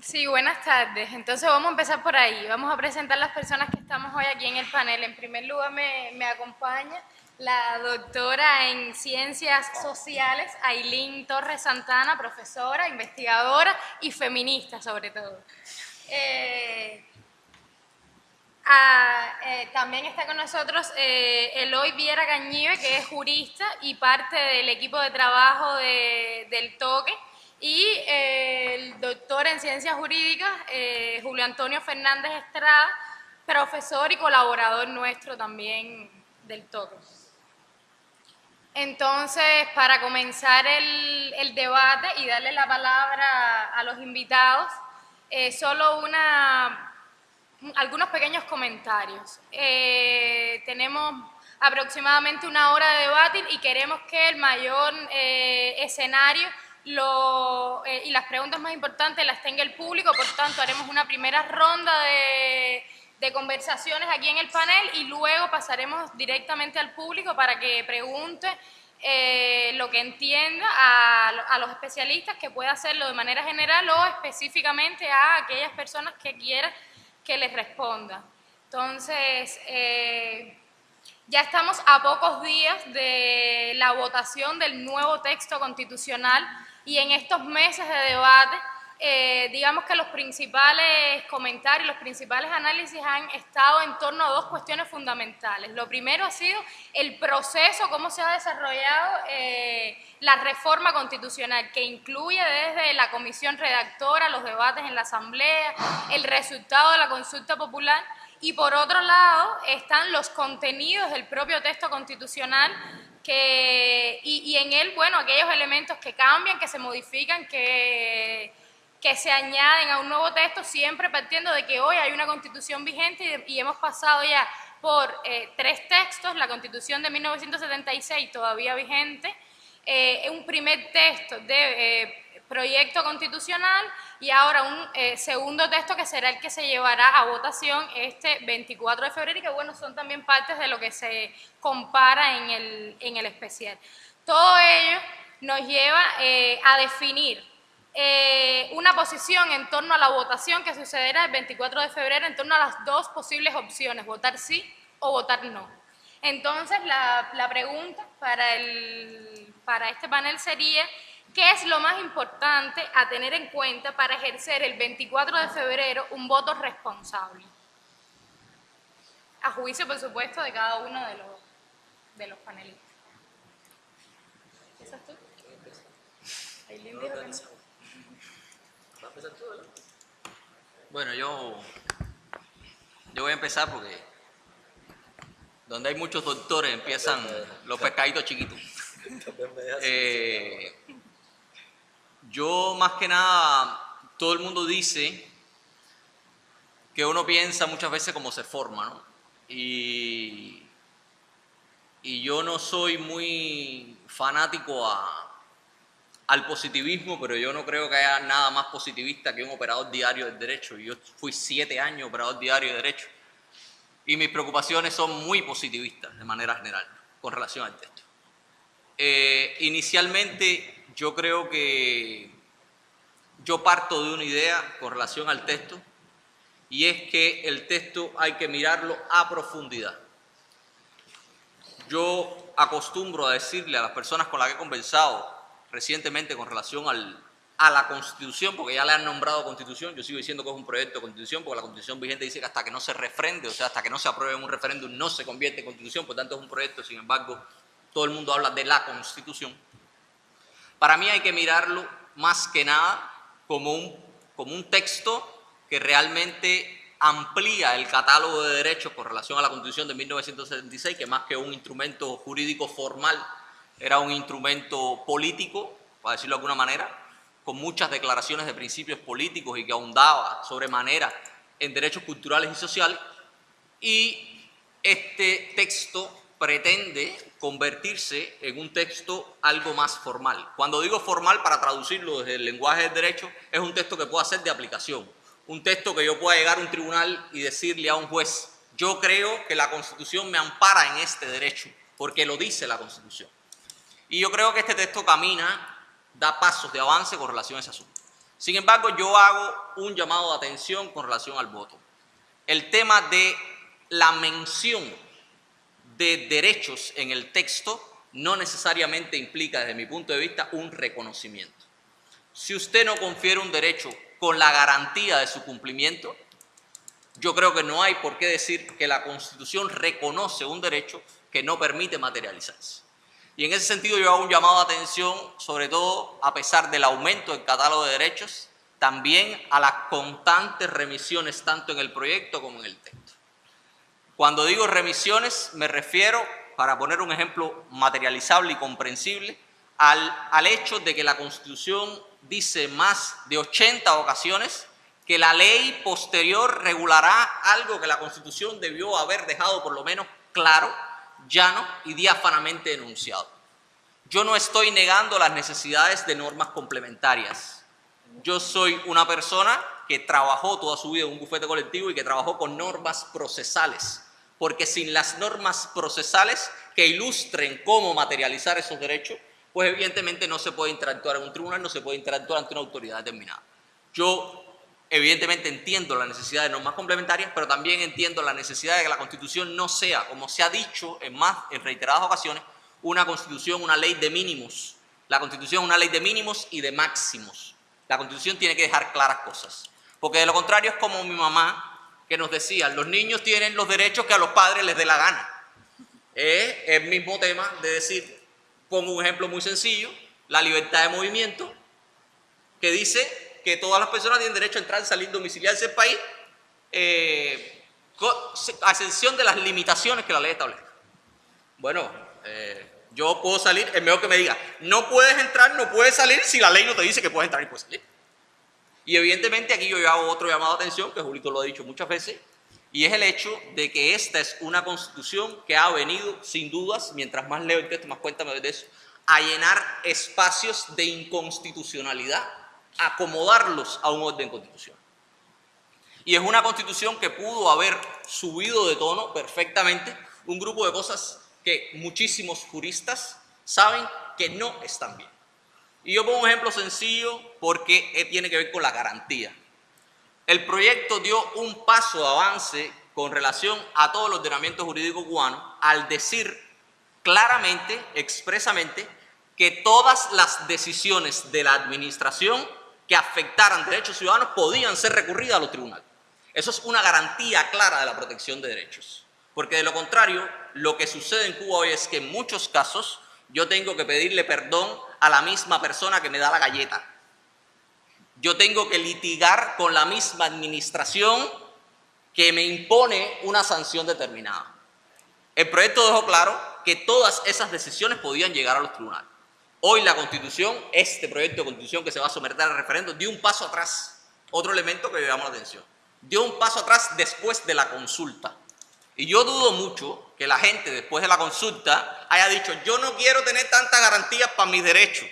Sí, buenas tardes. Entonces vamos a empezar por ahí. Vamos a presentar las personas que estamos hoy aquí en el panel. En primer lugar me acompaña la doctora en Ciencias Sociales, Ailín Torres Santana, profesora, investigadora y feminista sobre todo. También está con nosotros Eloy Viera Cañive, que es jurista y parte del equipo de trabajo del Toque, y el doctor en Ciencias Jurídicas, Julio Antonio Fernández Estrada, profesor y colaborador nuestro también del Toque. Entonces, para comenzar el debate y darle la palabra a los invitados, solo algunos pequeños comentarios. Tenemos aproximadamente una hora de debate y queremos que el mayor escenario y las preguntas más importantes las tenga el público, por tanto haremos una primera ronda de conversaciones aquí en el panel y luego pasaremos directamente al público para que pregunte lo que entienda a los especialistas, que pueda hacerlo de manera general o específicamente a aquellas personas que quieran que les responda. Entonces, ya estamos a pocos días de la votación del nuevo texto constitucional y en estos meses de debate, digamos que los principales comentarios, los principales análisis han estado en torno a dos cuestiones fundamentales. Lo primero ha sido el proceso, cómo se ha desarrollado la reforma constitucional, que incluye desde la comisión redactora, los debates en la Asamblea, el resultado de la consulta popular, y por otro lado están los contenidos del propio texto constitucional y en él, bueno, aquellos elementos que cambian, que se modifican, que se añaden a un nuevo texto, siempre partiendo de que hoy hay una constitución vigente y hemos pasado ya por tres textos, la constitución de 1976 todavía vigente, un primer texto de proyecto constitucional y ahora un segundo texto que será el que se llevará a votación este 24 de febrero y que bueno, son también partes de lo que se compara en el especial. Todo ello nos lleva a definir una posición en torno a la votación que sucederá el 24 de febrero en torno a las dos posibles opciones, votar sí o votar no. Entonces la pregunta para este panel sería: ¿qué es lo más importante a tener en cuenta para ejercer el 24 de febrero un voto responsable? A juicio, por supuesto, de cada uno de los panelistas. ¿Empiezas tú? Ailín dijo que no. Bueno, yo voy a empezar porque donde hay muchos doctores empiezan los pescaditos chiquitos. Yo más que nada, todo el mundo dice que uno piensa muchas veces cómo se forma, ¿no? Y yo no soy muy fanático al positivismo, pero yo no creo que haya nada más positivista que un operador diario del derecho. Yo fui 7 años operador diario de derecho y mis preocupaciones son muy positivistas de manera general con relación al texto. Inicialmente yo creo que yo parto de una idea con relación al texto y es que el texto hay que mirarlo a profundidad. Yo acostumbro a decirle a las personas con las que he conversado recientemente con relación a la Constitución, porque ya le han nombrado Constitución, yo sigo diciendo que es un proyecto de Constitución, porque la Constitución vigente dice que hasta que no se refrende, o sea, hasta que no se apruebe en un referéndum, no se convierte en Constitución, por tanto es un proyecto, sin embargo, todo el mundo habla de la Constitución. Para mí hay que mirarlo más que nada como un texto que realmente amplía el catálogo de derechos con relación a la Constitución de 1976, que más que un instrumento jurídico formal, era un instrumento político, para decirlo de alguna manera, con muchas declaraciones de principios políticos y que ahondaba sobremanera en derechos culturales y sociales. Y este texto pretende convertirse en un texto algo más formal. Cuando digo formal, para traducirlo desde el lenguaje del derecho, es un texto que pueda ser de aplicación. Un texto que yo pueda llegar a un tribunal y decirle a un juez: yo creo que la Constitución me ampara en este derecho, porque lo dice la Constitución. Y yo creo que este texto da pasos de avance con relación a ese asunto. Sin embargo, yo hago un llamado de atención con relación al voto. El tema de la mención de derechos en el texto no necesariamente implica, desde mi punto de vista, un reconocimiento. Si usted no confiere un derecho con la garantía de su cumplimiento, yo creo que no hay por qué decir que la Constitución reconoce un derecho que no permite materializarse. Y en ese sentido yo hago un llamado de atención, sobre todo a pesar del aumento del catálogo de derechos, también a las constantes remisiones tanto en el proyecto como en el texto. Cuando digo remisiones me refiero, para poner un ejemplo materializable y comprensible, al hecho de que la Constitución dice más de 80 ocasiones que la ley posterior regulará algo que la Constitución debió haber dejado por lo menos claro, llano y diáfanamente enunciado. Yo no estoy negando las necesidades de normas complementarias. Yo soy una persona que trabajó toda su vida en un bufete colectivo y que trabajó con normas procesales, porque sin las normas procesales que ilustren cómo materializar esos derechos, pues evidentemente no se puede interactuar en un tribunal, no se puede interactuar ante una autoridad determinada. Yo evidentemente entiendo la necesidad de normas complementarias, pero también entiendo la necesidad de que la Constitución no sea, como se ha dicho en reiteradas ocasiones, una Constitución, una ley de mínimos. La Constitución es una ley de mínimos y de máximos. La Constitución tiene que dejar claras cosas, porque de lo contrario es como mi mamá que nos decía, los niños tienen los derechos que a los padres les dé la gana. El mismo tema de decir, pongo un ejemplo muy sencillo, la libertad de movimiento, que dice que todas las personas tienen derecho a entrar y salir domiciliarse del país, a excepción de las limitaciones que la ley establezca. Bueno, yo puedo salir, es mejor que me diga, no puedes entrar, no puedes salir si la ley no te dice que puedes entrar y puedes salir. Y evidentemente aquí yo hago otro llamado de atención, que Julito lo ha dicho muchas veces, y es el hecho de que esta es una Constitución que ha venido, sin dudas, mientras más leo el texto, más cuenta me doy de eso, a llenar espacios de inconstitucionalidad, acomodarlos a un orden constitucional. Y es una Constitución que pudo haber subido de tono perfectamente un grupo de cosas que muchísimos juristas saben que no están bien. Y yo pongo un ejemplo sencillo porque tiene que ver con la garantía. El proyecto dio un paso de avance con relación a todos los ordenamientos jurídicos cubanos al decir claramente, expresamente, que todas las decisiones de la administración que afectaran derechos ciudadanos podían ser recurridas a los tribunales. Eso es una garantía clara de la protección de derechos. Porque de lo contrario, lo que sucede en Cuba hoy es que en muchos casos yo tengo que pedirle perdón a la misma persona que me da la galleta. Yo tengo que litigar con la misma administración que me impone una sanción determinada. El proyecto dejó claro que todas esas decisiones podían llegar a los tribunales. Hoy la Constitución, este proyecto de Constitución que se va a someter al referéndum, dio un paso atrás. Otro elemento que le llama la atención. Dio un paso atrás después de la consulta. Y yo dudo mucho que la gente después de la consulta haya dicho, yo no quiero tener tantas garantías para mis derechos.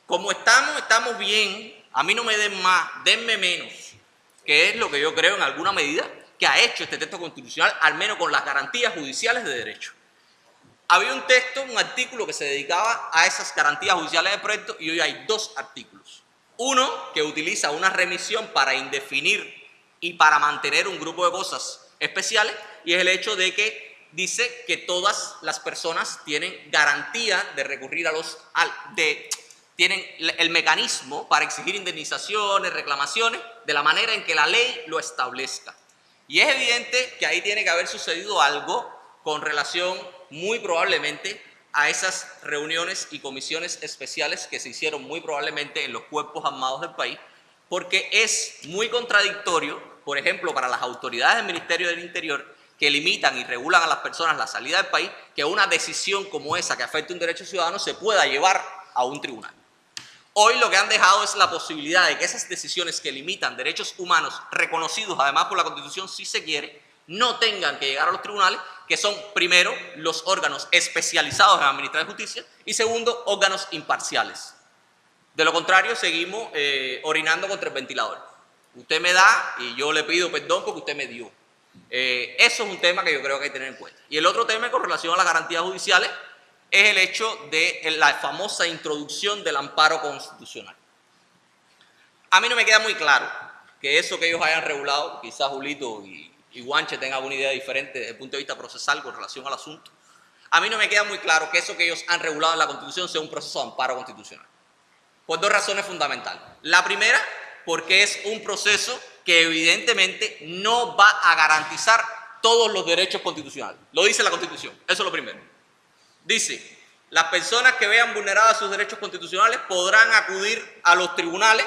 Como estamos bien, a mí no me den más, denme menos. Que es lo que yo creo en alguna medida que ha hecho este texto constitucional, al menos con las garantías judiciales de derecho. Había un texto, un artículo que se dedicaba a esas garantías judiciales del proyecto y hoy hay dos artículos. Uno que utiliza una remisión para indefinir y para mantener un grupo de cosas especiales y es el hecho de que dice que todas las personas tienen garantía de recurrir a tienen el mecanismo para exigir indemnizaciones, reclamaciones, de la manera en que la ley lo establezca. Y es evidente que ahí tiene que haber sucedido algo con relación muy probablemente a esas reuniones y comisiones especiales que se hicieron muy probablemente en los cuerpos armados del país, porque es muy contradictorio, por ejemplo, para las autoridades del Ministerio del Interior que limitan y regulan a las personas la salida del país, que una decisión como esa que afecte un derecho ciudadano se pueda llevar a un tribunal. Hoy lo que han dejado es la posibilidad de que esas decisiones que limitan derechos humanos reconocidos además por la Constitución, si se quiere, no tengan que llegar a los tribunales, que son primero los órganos especializados en administrar justicia y segundo, órganos imparciales. De lo contrario, seguimos orinando contra el ventilador. Usted me da y yo le pido perdón porque usted me dio. Eso es un tema que yo creo que hay que tener en cuenta. Y el otro tema con relación a las garantías judiciales es el hecho de la famosa introducción del amparo constitucional. A mí no me queda muy claro que eso que ellos hayan regulado, quizás Julito y Guanche tengan alguna idea diferente desde el punto de vista procesal con relación al asunto. A mí no me queda muy claro que eso que ellos han regulado en la Constitución sea un proceso de amparo constitucional. Por dos razones fundamentales. La primera, porque es un proceso que evidentemente no va a garantizar todos los derechos constitucionales. Lo dice la Constitución, eso es lo primero. Dice, las personas que vean vulnerados sus derechos constitucionales podrán acudir a los tribunales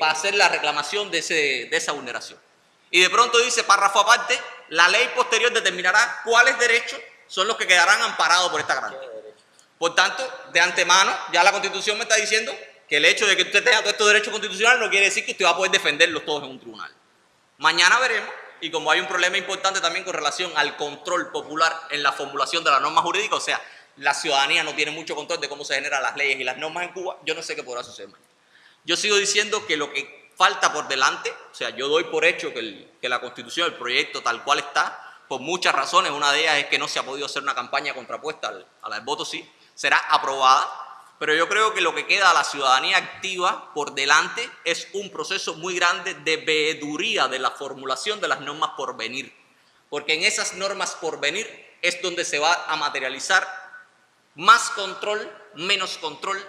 para hacer la reclamación de esa vulneración. Y de pronto dice, párrafo aparte, la ley posterior determinará cuáles derechos son los que quedarán amparados por esta garantía. Por tanto, de antemano, ya la Constitución me está diciendo que el hecho de que usted tenga todos estos derechos constitucionales no quiere decir que usted va a poder defenderlos todos en un tribunal. Mañana veremos, y como hay un problema importante también con relación al control popular en la formulación de la norma jurídica, o sea, la ciudadanía no tiene mucho control de cómo se generan las leyes y las normas en Cuba, yo no sé qué podrá suceder mañana. Yo sigo diciendo que lo que falta por delante, o sea, yo doy por hecho que la Constitución, el proyecto tal cual está, por muchas razones, una de ellas es que no se ha podido hacer una campaña contrapuesta a la del voto sí, será aprobada, pero yo creo que lo que queda a la ciudadanía activa por delante es un proceso muy grande de veeduría de la formulación de las normas por venir, porque en esas normas por venir es donde se va a materializar más control,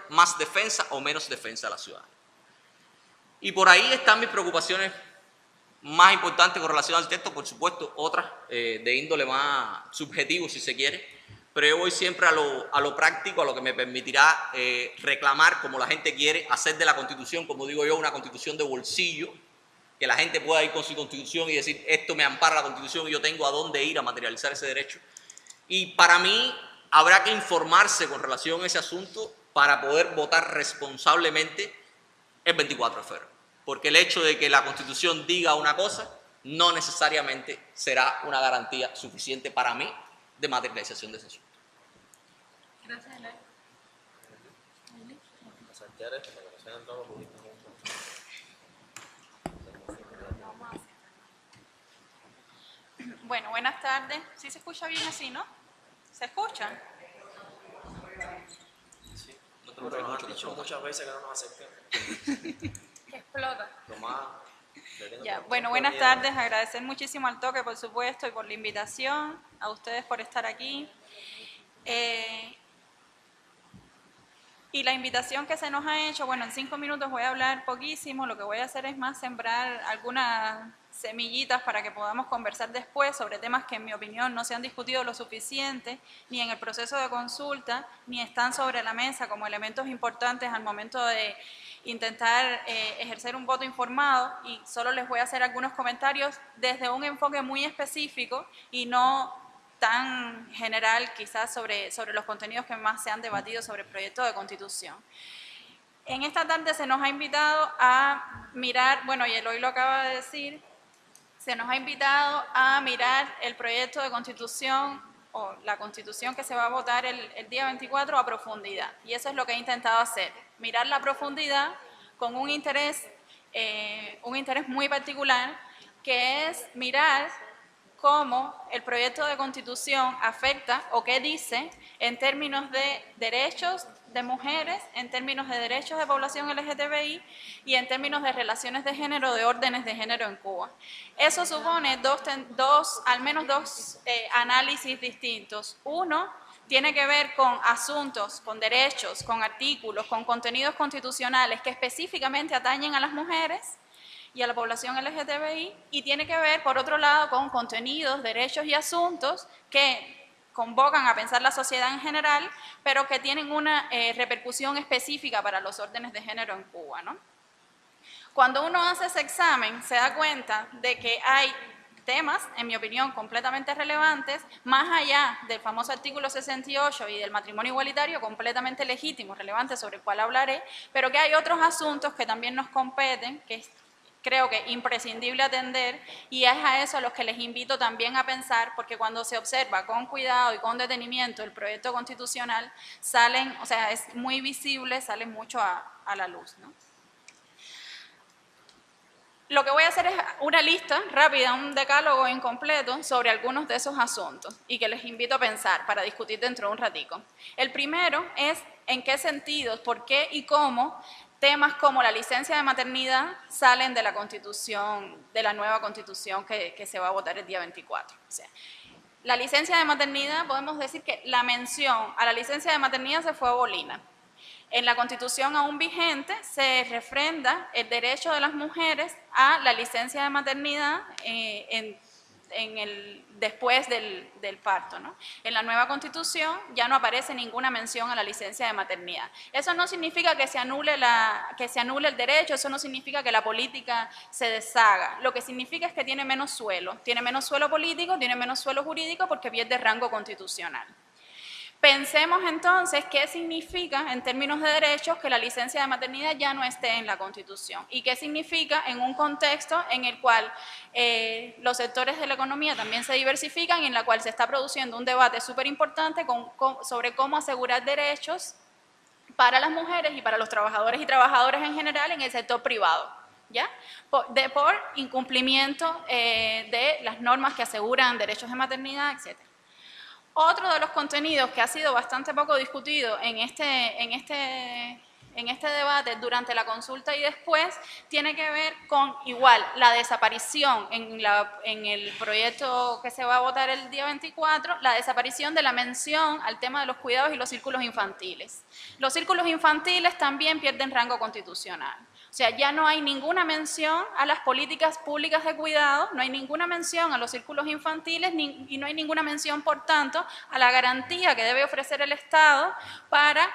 más defensa o menos defensa de la ciudadanía. Y por ahí están mis preocupaciones más importantes con relación al texto, por supuesto, otras de índole más subjetivo, si se quiere, pero yo voy siempre a lo práctico, a lo que me permitirá reclamar, como la gente quiere, hacer de la Constitución, como digo yo, una Constitución de bolsillo, que la gente pueda ir con su Constitución y decir, esto me ampara la Constitución y yo tengo a dónde ir a materializar ese derecho. Y para mí habrá que informarse con relación a ese asunto para poder votar responsablemente el 24 de febrero. Porque el hecho de que la Constitución diga una cosa no necesariamente será una garantía suficiente para mí de materialización de ese asunto. Gracias, Elay. Bueno, buenas tardes. ¿Sí se escucha bien así, no? ¿Se escucha? Sí, pero nos han dicho muchas veces que no nos acerquemos. Que explota. Ya, bueno, buenas tardes. Agradecer muchísimo al Toque, por supuesto, y por la invitación, a ustedes por estar aquí. Y la invitación que se nos ha hecho, bueno, en 5 minutos voy a hablar poquísimo, lo que voy a hacer es más sembrar algunas semillitas para que podamos conversar después sobre temas que en mi opinión no se han discutido lo suficiente, ni en el proceso de consulta, ni están sobre la mesa como elementos importantes al momento de intentar ejercer un voto informado, y solo les voy a hacer algunos comentarios desde un enfoque muy específico y no tan general quizás sobre los contenidos que más se han debatido sobre el proyecto de Constitución. En esta tarde se nos ha invitado a mirar, bueno, y Eloy lo acaba de decir, se nos ha invitado a mirar el proyecto de Constitución o la Constitución que se va a votar el día 24 a profundidad. Y eso es lo que he intentado hacer, mirar la profundidad con un interés muy particular, que es mirar cómo el proyecto de Constitución afecta o qué dice en términos de derechos de mujeres, en términos de derechos de población LGTBI y en términos de relaciones de género, de órdenes de género en Cuba. Eso supone al menos dos análisis distintos. Uno tiene que ver con asuntos, con derechos, con artículos, con contenidos constitucionales que específicamente atañen a las mujeres y a la población LGTBI, y tiene que ver, por otro lado, con contenidos, derechos y asuntos que convocan a pensar la sociedad en general, pero que tienen una repercusión específica para los órdenes de género en Cuba, ¿no? Cuando uno hace ese examen, se da cuenta de que hay temas, en mi opinión, completamente relevantes, más allá del famoso artículo 68 y del matrimonio igualitario, completamente legítimo, relevante, sobre el cual hablaré, pero que hay otros asuntos que también nos competen, que creo que es imprescindible atender, y es a eso a los que les invito también a pensar, porque cuando se observa con cuidado y con detenimiento el proyecto constitucional, salen, o sea, es muy visible, salen mucho a la luz, ¿no? Lo que voy a hacer es una lista rápida, un decálogo incompleto sobre algunos de esos asuntos y que les invito a pensar para discutir dentro de un ratico. El primero es en qué sentidos, por qué y cómo temas como la licencia de maternidad salen de la constitución, de la nueva constitución que se va a votar el día 24. O sea, la licencia de maternidad, podemos decir que la mención a la licencia de maternidad se fue abolida. En la Constitución aún vigente se refrenda el derecho de las mujeres a la licencia de maternidad después del parto, ¿no? En la nueva Constitución ya no aparece ninguna mención a la licencia de maternidad. Eso no significa que se anule el derecho, eso no significa que la política se deshaga. Lo que significa es que tiene menos suelo político, tiene menos suelo jurídico porque pierde rango constitucional. Pensemos entonces qué significa en términos de derechos que la licencia de maternidad ya no esté en la Constitución y qué significa en un contexto en el cual los sectores de la economía también se diversifican y en la cual se está produciendo un debate súper importante sobre cómo asegurar derechos para las mujeres y para los trabajadores y trabajadoras en general en el sector privado, ¿ya? Por incumplimiento de las normas que aseguran derechos de maternidad, etc. Otro de los contenidos que ha sido bastante poco discutido en este debate durante la consulta y después tiene que ver con, igual, la desaparición en el proyecto que se va a votar el día 24, la desaparición de la mención al tema de los cuidados y los círculos infantiles. Los círculos infantiles también pierden rango constitucional. O sea, ya no hay ninguna mención a las políticas públicas de cuidado, no hay ninguna mención a los círculos infantiles y no hay ninguna mención, por tanto, a la garantía que debe ofrecer el Estado para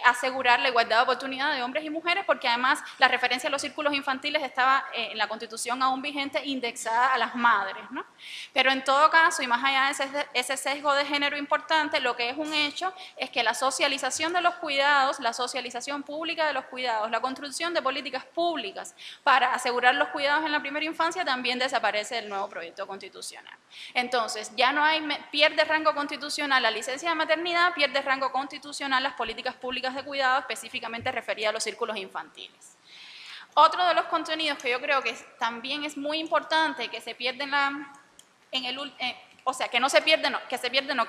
asegurar la igualdad de oportunidad de hombres y mujeres, porque además la referencia a los círculos infantiles estaba en la Constitución aún vigente indexada a las madres, ¿no? Pero en todo caso, y más allá de ese sesgo de género importante, lo que es un hecho es que la socialización de los cuidados, la socialización pública de los cuidados, la construcción de políticas públicas para asegurar los cuidados en la primera infancia también desaparece del nuevo proyecto constitucional. Entonces, ya no hay, pierde rango constitucional la licencia de maternidad, pierde rango constitucional las políticas públicas de cuidado, específicamente referidas a los círculos infantiles. Otro de los contenidos que yo creo que también es muy importante, que se pierde que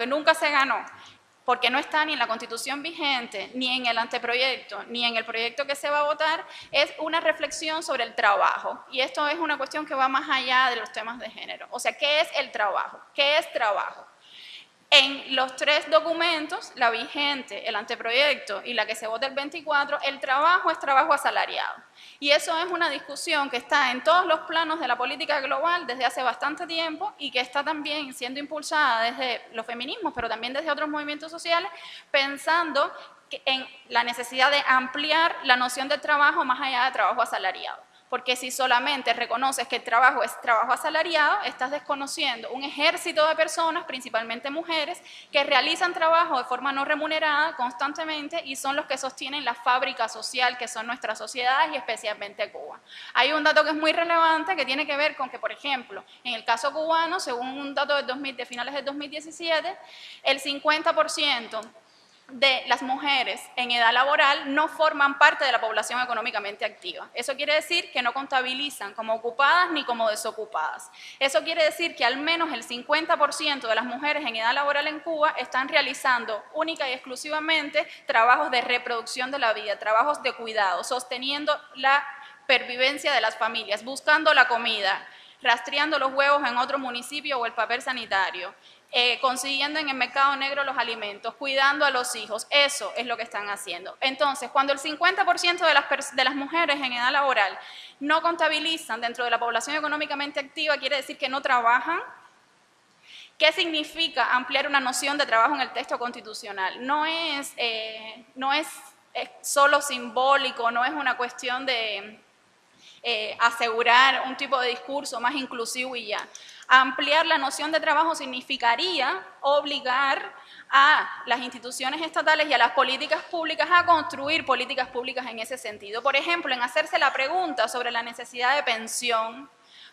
nunca se ganó, porque no está ni en la Constitución vigente, ni en el anteproyecto, ni en el proyecto que se va a votar, es una reflexión sobre el trabajo. Y esto es una cuestión que va más allá de los temas de género. O sea, ¿qué es el trabajo? ¿Qué es trabajo? En los tres documentos, la vigente, el anteproyecto y la que se vota el 24, el trabajo es trabajo asalariado. Y eso es una discusión que está en todos los planos de la política global desde hace bastante tiempo y que está también siendo impulsada desde los feminismos, pero también desde otros movimientos sociales, pensando en la necesidad de ampliar la noción de trabajo más allá de trabajo asalariado. Porque si solamente reconoces que el trabajo es trabajo asalariado, estás desconociendo un ejército de personas, principalmente mujeres, que realizan trabajo de forma no remunerada constantemente y son los que sostienen la fábrica social que son nuestras sociedades y especialmente Cuba. Hay un dato que es muy relevante que tiene que ver con que, por ejemplo, en el caso cubano, según un dato de finales del 2017, el 50% de las mujeres en edad laboral no forman parte de la población económicamente activa. Eso quiere decir que no contabilizan como ocupadas ni como desocupadas. Eso quiere decir que al menos el 50% de las mujeres en edad laboral en Cuba están realizando única y exclusivamente trabajos de reproducción de la vida, trabajos de cuidado, sosteniendo la pervivencia de las familias, buscando la comida, rastreando los huevos en otro municipio o el papel sanitario, consiguiendo en el mercado negro los alimentos, cuidando a los hijos. Eso es lo que están haciendo. Entonces, cuando el 50% de las mujeres en edad laboral no contabilizan dentro de la población económicamente activa, quiere decir que no trabajan. ¿Qué significa ampliar una noción de trabajo en el texto constitucional? No es solo simbólico, no es una cuestión de asegurar un tipo de discurso más inclusivo y ya. Ampliar la noción de trabajo significaría obligar a las instituciones estatales y a las políticas públicas a construir políticas públicas en ese sentido. Por ejemplo, en hacerse la pregunta sobre la necesidad de pensión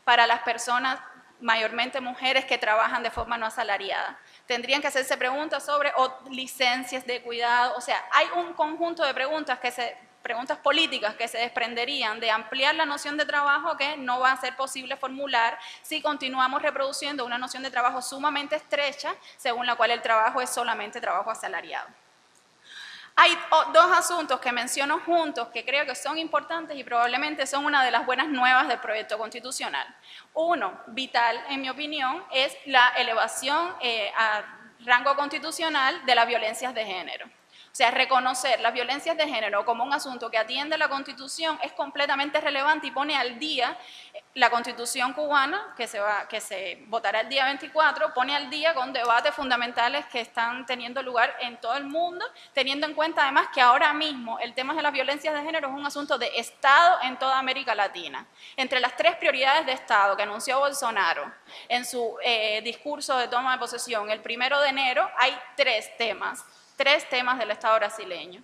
para las personas, mayormente mujeres, que trabajan de forma no asalariada. Tendrían que hacerse preguntas sobre licencias de cuidado. O sea, hay un conjunto de preguntas políticas que se desprenderían de ampliar la noción de trabajo que no va a ser posible formular si continuamos reproduciendo una noción de trabajo sumamente estrecha, según la cual el trabajo es solamente trabajo asalariado. Hay dos asuntos que menciono juntos que creo que son importantes y probablemente son una de las buenas nuevas del proyecto constitucional. Uno, vital en mi opinión, es la elevación a rango constitucional de las violencias de género. O sea, reconocer las violencias de género como un asunto que atiende la Constitución es completamente relevante y pone al día la Constitución cubana, que se votará el día 24, pone al día con debates fundamentales que están teniendo lugar en todo el mundo, teniendo en cuenta además que ahora mismo el tema de las violencias de género es un asunto de Estado en toda América Latina. Entre las 3 prioridades de Estado que anunció Bolsonaro en su discurso de toma de posesión el 1 de enero, hay 3 temas del Estado brasileño.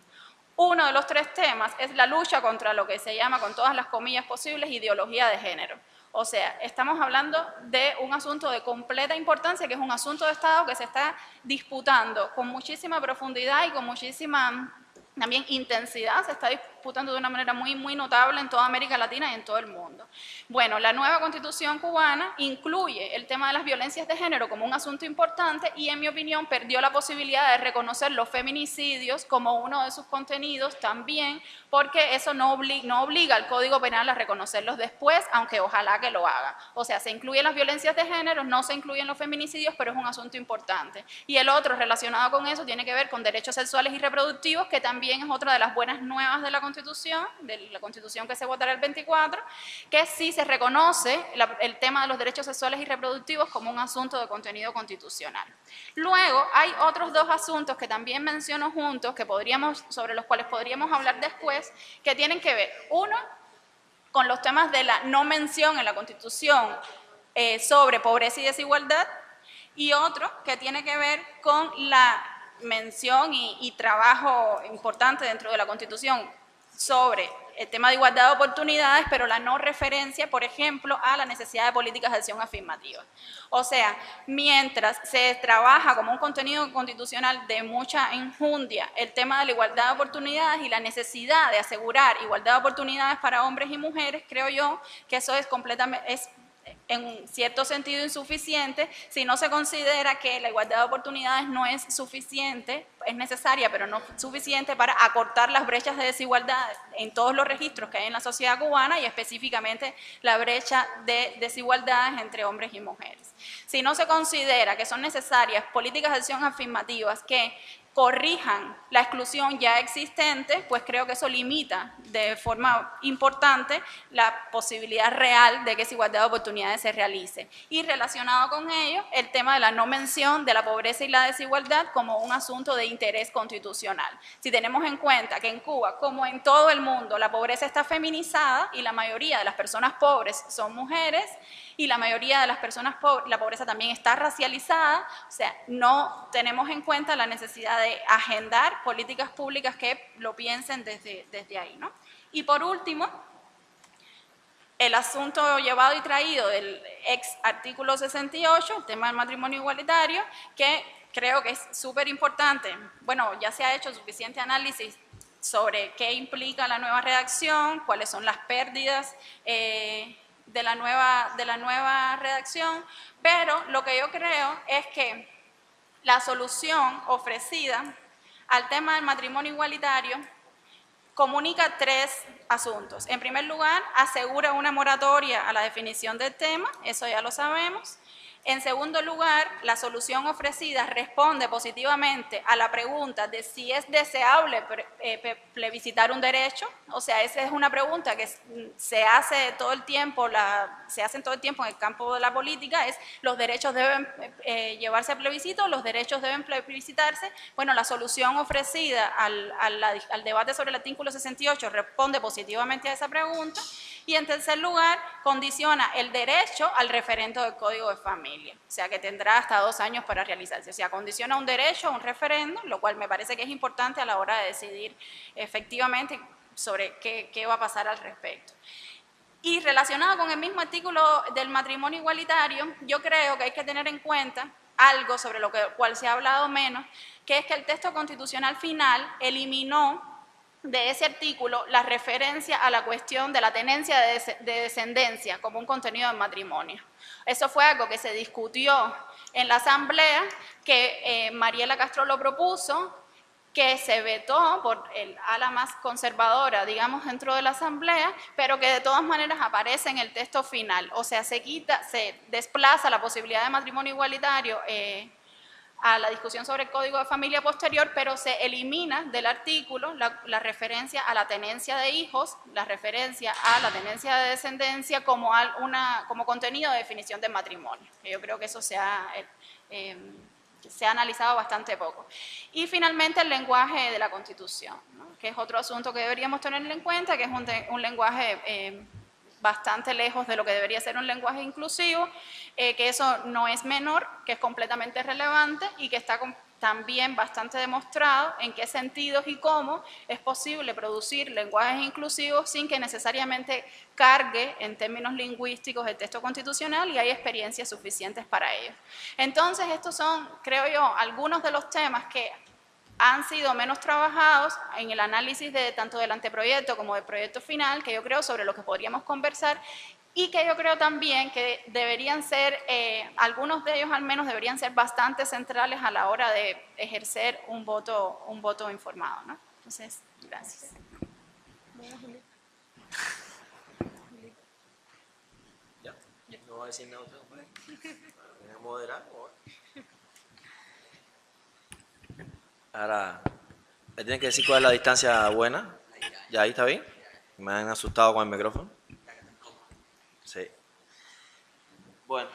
Uno de los 3 temas es la lucha contra lo que se llama, con todas las comillas posibles, ideología de género. O sea, estamos hablando de un asunto de completa importancia, que es un asunto de Estado que se está disputando con muchísima profundidad y con muchísima también intensidad, se está disputando de una manera muy, muy notable en toda América Latina y en todo el mundo. Bueno, la nueva Constitución cubana incluye el tema de las violencias de género como un asunto importante y, en mi opinión, perdió la posibilidad de reconocer los feminicidios como uno de sus contenidos también, porque eso no obliga al Código Penal a reconocerlos después, aunque ojalá que lo haga. O sea, se incluyen las violencias de género, no se incluyen los feminicidios, pero es un asunto importante. Y el otro relacionado con eso tiene que ver con derechos sexuales y reproductivos, que también es otra de las buenas nuevas de la Constitución que se votará el 24, que sí se reconoce el tema de los derechos sexuales y reproductivos como un asunto de contenido constitucional. Luego, hay otros 2 asuntos que también menciono juntos, sobre los cuales podríamos hablar después, que tienen que ver, uno, con los temas de la no mención en la Constitución sobre pobreza y desigualdad, y otro que tiene que ver con la mención y trabajo importante dentro de la Constitución sobre el tema de igualdad de oportunidades, pero la no referencia, por ejemplo, a la necesidad de políticas de acción afirmativa. O sea, mientras se trabaja como un contenido constitucional de mucha enjundia el tema de la igualdad de oportunidades y la necesidad de asegurar igualdad de oportunidades para hombres y mujeres, creo yo que eso es en cierto sentido insuficiente si no se considera que la igualdad de oportunidades no es suficiente, es necesaria, pero no suficiente para acortar las brechas de desigualdad en todos los registros que hay en la sociedad cubana y específicamente la brecha de desigualdades entre hombres y mujeres. Si no se considera que son necesarias políticas de acción afirmativas que corrijan la exclusión ya existente, pues creo que eso limita de forma importante la posibilidad real de que esa igualdad de oportunidades se realice. Y relacionado con ello, el tema de la no mención de la pobreza y la desigualdad como un asunto de interés constitucional. Si tenemos en cuenta que en Cuba, como en todo el mundo, la pobreza está feminizada y la mayoría de las personas pobres son mujeres, y la mayoría de las personas pobres, la pobreza también está racializada, o sea, no tenemos en cuenta la necesidad de agendar políticas públicas que lo piensen desde ahí, ¿no? Y por último, el asunto llevado y traído del ex artículo 68, el tema del matrimonio igualitario, que creo que es súper importante. Bueno, ya se ha hecho suficiente análisis sobre qué implica la nueva redacción, cuáles son las pérdidas de la nueva redacción, pero lo que yo creo es que la solución ofrecida al tema del matrimonio igualitario comunica 3 asuntos. En primer lugar, asegura una moratoria a la definición del tema, eso ya lo sabemos. En segundo lugar, la solución ofrecida responde positivamente a la pregunta de si es deseable plebiscitar un derecho, o sea, esa es una pregunta que se hace todo el tiempo, en el campo de la política, es los derechos deben llevarse a plebiscito, los derechos deben plebiscitarse. Bueno, la solución ofrecida al debate sobre el artículo 68 responde positivamente a esa pregunta. Y en tercer lugar, condiciona el derecho al referendo del Código de Familia, o sea que tendrá hasta 2 años para realizarse. O sea, condiciona un derecho a un referendo, lo cual me parece que es importante a la hora de decidir efectivamente sobre qué va a pasar al respecto. Y relacionado con el mismo artículo del matrimonio igualitario, yo creo que hay que tener en cuenta algo sobre lo cual se ha hablado menos, que es que el texto constitucional final eliminó de ese artículo la referencia a la cuestión de la tenencia de descendencia como un contenido del matrimonio. Eso fue algo que se discutió en la Asamblea, que Mariela Castro lo propuso, que se vetó por el ala más conservadora, digamos, dentro de la Asamblea, pero que de todas maneras aparece en el texto final. O sea, se desplaza la posibilidad de matrimonio igualitario a la discusión sobre el Código de Familia posterior, pero se elimina del artículo la referencia a la tenencia de hijos, la referencia a la tenencia de descendencia como contenido de definición de matrimonio. Yo creo que eso se ha analizado bastante poco. Y finalmente el lenguaje de la Constitución, ¿no? Que es otro asunto que deberíamos tener en cuenta, que es un lenguaje bastante lejos de lo que debería ser un lenguaje inclusivo, que eso no es menor, que es completamente relevante y que está también bastante demostrado en qué sentidos y cómo es posible producir lenguajes inclusivos sin que necesariamente cargue en términos lingüísticos el texto constitucional, y hay experiencias suficientes para ello. Entonces, estos son, creo yo, algunos de los temas que han sido menos trabajados en el análisis tanto del anteproyecto como del proyecto final, que yo creo sobre lo que podríamos conversar, y que yo creo también que deberían ser, algunos de ellos al menos deberían ser bastante centrales a la hora de ejercer un voto informado, ¿no? Entonces, gracias. Ya, no voy a decir nada. Voy a moderar. Ahora, me tienen que decir cuál es la distancia buena. ¿Ya ahí está bien? Me han asustado con el micrófono. Sí. Bueno,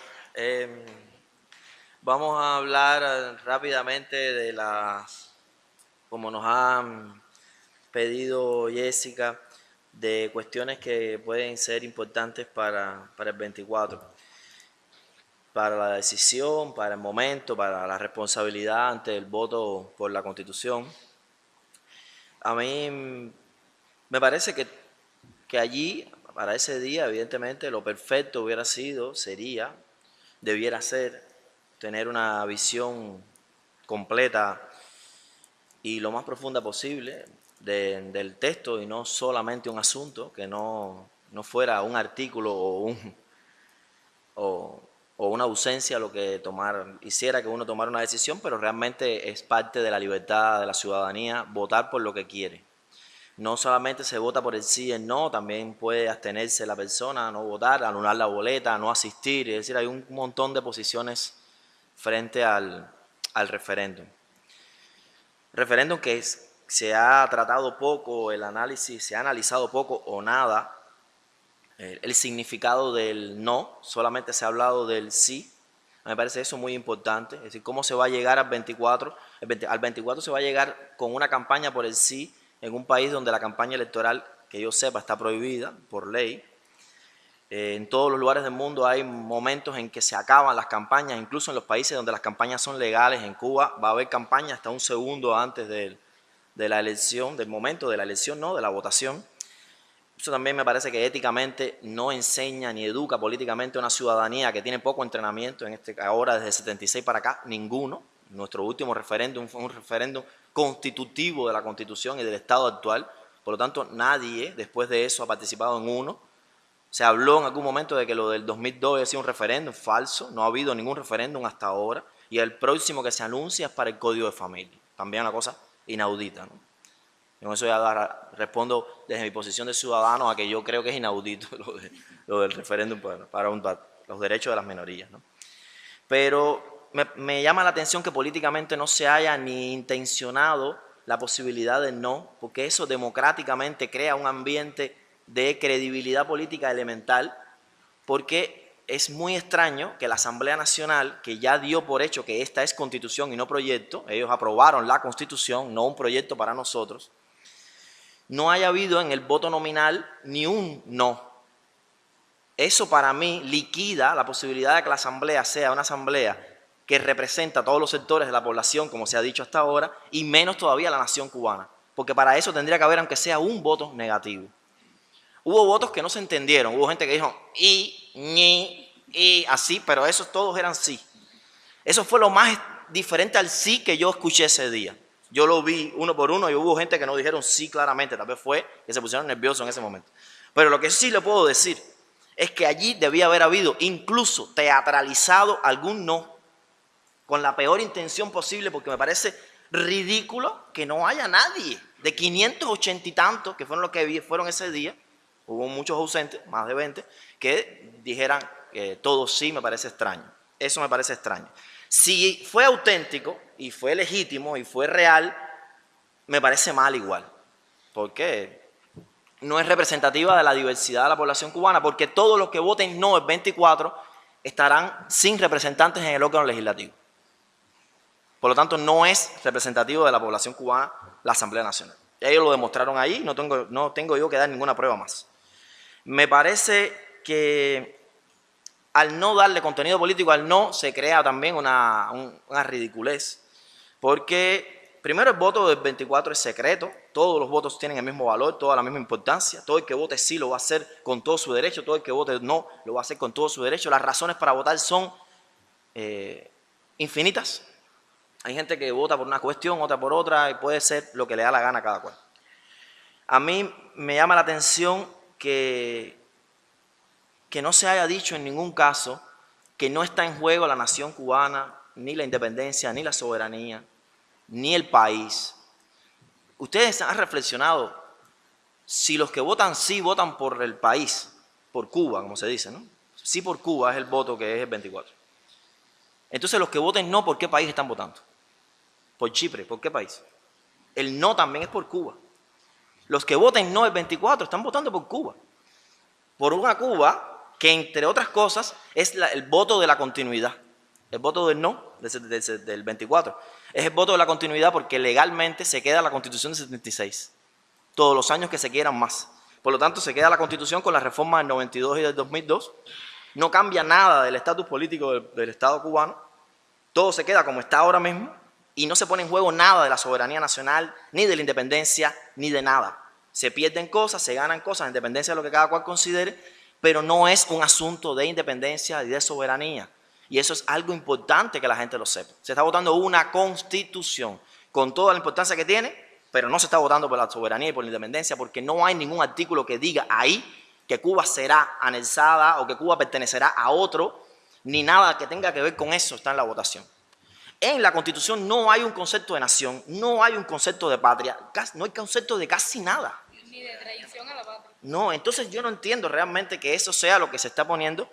vamos a hablar rápidamente de como nos han pedido Jessica, de cuestiones que pueden ser importantes para el 24. Para la decisión, para el momento, para la responsabilidad ante el voto por la Constitución. A mí me parece que allí, para ese día, evidentemente, lo perfecto debiera ser, tener una visión completa y lo más profunda posible del texto, y no solamente un asunto, que no fuera un artículo o una ausencia lo que hiciera que uno tomara una decisión, pero realmente es parte de la libertad de la ciudadanía votar por lo que quiere. No solamente se vota por el sí y el no, también puede abstenerse la persona, no votar, anular la boleta, no asistir. Es decir, hay un montón de posiciones frente al referéndum. Referéndum que se ha tratado poco, el análisis, se ha analizado poco o nada. El significado del no, solamente se ha hablado del sí. Me parece eso muy importante, es decir, cómo se va a llegar al 24. Al 24 se va a llegar con una campaña por el sí en un país donde la campaña electoral, que yo sepa, está prohibida por ley. En todos los lugares del mundo hay momentos en que se acaban las campañas, incluso en los países donde las campañas son legales. En Cuba va a haber campaña hasta un segundo antes de la elección, del momento de la elección, no, de la votación. Eso también me parece que éticamente no enseña ni educa políticamente a una ciudadanía que tiene poco entrenamiento, ahora desde el 76 para acá, ninguno. Nuestro último referéndum fue un referéndum constitutivo de la Constitución y del Estado actual. Por lo tanto, nadie después de eso ha participado en uno. Se habló en algún momento de que lo del 2002 había sido un referéndum falso. No ha habido ningún referéndum hasta ahora. Y el próximo que se anuncia es para el Código de Familia. También una cosa inaudita, ¿no? Con eso ya respondo desde mi posición de ciudadano a que yo creo que es inaudito lo del referéndum para los derechos de las minorías, ¿no? Pero me llama la atención que políticamente no se haya ni intencionado la posibilidad del no, porque eso democráticamente crea un ambiente de credibilidad política elemental, porque es muy extraño que la Asamblea Nacional, que ya dio por hecho que esta es Constitución y no proyecto, ellos aprobaron la Constitución, no un proyecto para nosotros, no haya habido en el voto nominal ni un no. Eso para mí liquida la posibilidad de que la asamblea sea una asamblea que representa a todos los sectores de la población, como se ha dicho hasta ahora, y menos todavía a la nación cubana, porque para eso tendría que haber, aunque sea un voto negativo. Hubo votos que no se entendieron, hubo gente que dijo y, ñi, y, así, pero esos todos eran sí. Eso fue lo más diferente al sí que yo escuché ese día. Yo lo vi uno por uno y hubo gente que no dijeron sí claramente, tal vez fue que se pusieron nerviosos en ese momento. Pero lo que sí le puedo decir es que allí debía haber habido incluso teatralizado algún no, con la peor intención posible, porque me parece ridículo que no haya nadie. De 580 y tantos, que fueron los que fueron ese día, hubo muchos ausentes, más de 20, que dijeran que todo sí, me parece extraño. Eso me parece extraño. Si fue auténtico y fue legítimo y fue real, me parece mal igual. Porque no es representativa de la diversidad de la población cubana, porque todos los que voten no el 24 estarán sin representantes en el órgano legislativo. Por lo tanto, no es representativo de la población cubana la Asamblea Nacional. Ellos lo demostraron ahí, no tengo yo que dar ninguna prueba más. Me parece que al no darle contenido político, al no, se crea también una ridiculez. Porque primero el voto del 24 es secreto, todos los votos tienen el mismo valor, toda la misma importancia. Todo el que vote sí lo va a hacer con todo su derecho, todo el que vote no lo va a hacer con todo su derecho. Las razones para votar son infinitas. Hay gente que vota por una cuestión, otra por otra, y puede ser lo que le da la gana a cada cual. A mí me llama la atención que no se haya dicho en ningún caso que no está en juego la nación cubana, ni la independencia, ni la soberanía, ni el país. Ustedes han reflexionado si los que votan sí votan por el país, por Cuba, como se dice, ¿no? Sí por Cuba es el voto que es el 24. Entonces los que voten no, ¿por qué país están votando? Por Chipre, ¿por qué país? El no también es por Cuba. Los que voten no el 24 están votando por Cuba. Por una Cuba que, entre otras cosas, es el voto de la continuidad. El voto del no, del 24, es el voto de la continuidad porque legalmente se queda la Constitución del 76. Todos los años que se quieran más. Por lo tanto, se queda la Constitución con la reforma del 92 y del 2002. No cambia nada del estatus político del Estado cubano. Todo se queda como está ahora mismo y no se pone en juego nada de la soberanía nacional, ni de la independencia, ni de nada. Se pierden cosas, se ganan cosas, en dependencia de lo que cada cual considere, pero no es un asunto de independencia y de soberanía. Y eso es algo importante que la gente lo sepa. Se está votando una constitución con toda la importancia que tiene, pero no se está votando por la soberanía y por la independencia porque no hay ningún artículo que diga ahí que Cuba será anexada o que Cuba pertenecerá a otro, ni nada que tenga que ver con eso está en la votación. En la Constitución no hay un concepto de nación, no hay un concepto de patria, no hay concepto de casi nada. Ni de traición a la patria. No, entonces yo no entiendo realmente que eso sea lo que se está poniendo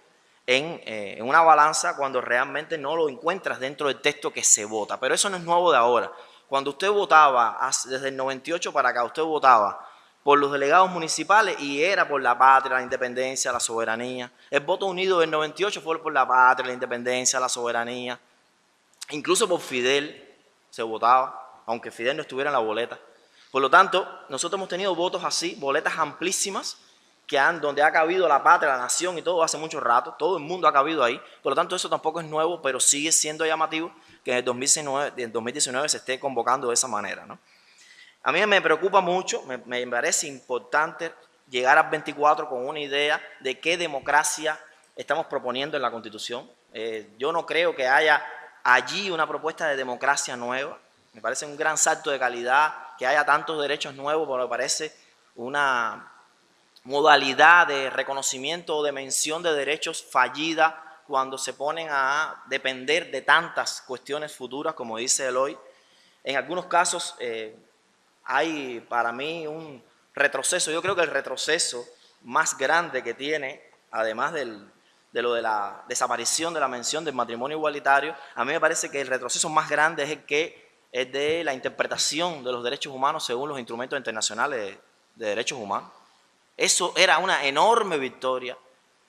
en una balanza cuando realmente no lo encuentras dentro del texto que se vota. Pero eso no es nuevo de ahora. Cuando usted votaba, desde el 98 para acá, usted votaba por los delegados municipales y era por la patria, la independencia, la soberanía. El voto unido del 98 fue por la patria, la independencia, la soberanía. Incluso por Fidel se votaba, aunque Fidel no estuviera en la boleta. Por lo tanto, nosotros hemos tenido votos así, boletas amplísimas, donde ha cabido la patria, la nación y todo hace mucho rato. Todo el mundo ha cabido ahí. Por lo tanto, eso tampoco es nuevo, pero sigue siendo llamativo que en el 2019 se esté convocando de esa manera, ¿no? A mí me preocupa mucho, me parece importante llegar al 24 con una idea de qué democracia estamos proponiendo en la Constitución. Yo no creo que haya allí una propuesta de democracia nueva. Me parece un gran salto de calidad que haya tantos derechos nuevos, porque me parece una modalidad de reconocimiento o de mención de derechos fallida cuando se ponen a depender de tantas cuestiones futuras, como dice Eloy. En algunos casos hay para mí un retroceso. Yo creo que el retroceso más grande que tiene, además de lo de la desaparición de la mención del matrimonio igualitario, a mí me parece que el retroceso más grande es el que es de la interpretación de los derechos humanos según los instrumentos internacionales de derechos humanos. Eso era una enorme victoria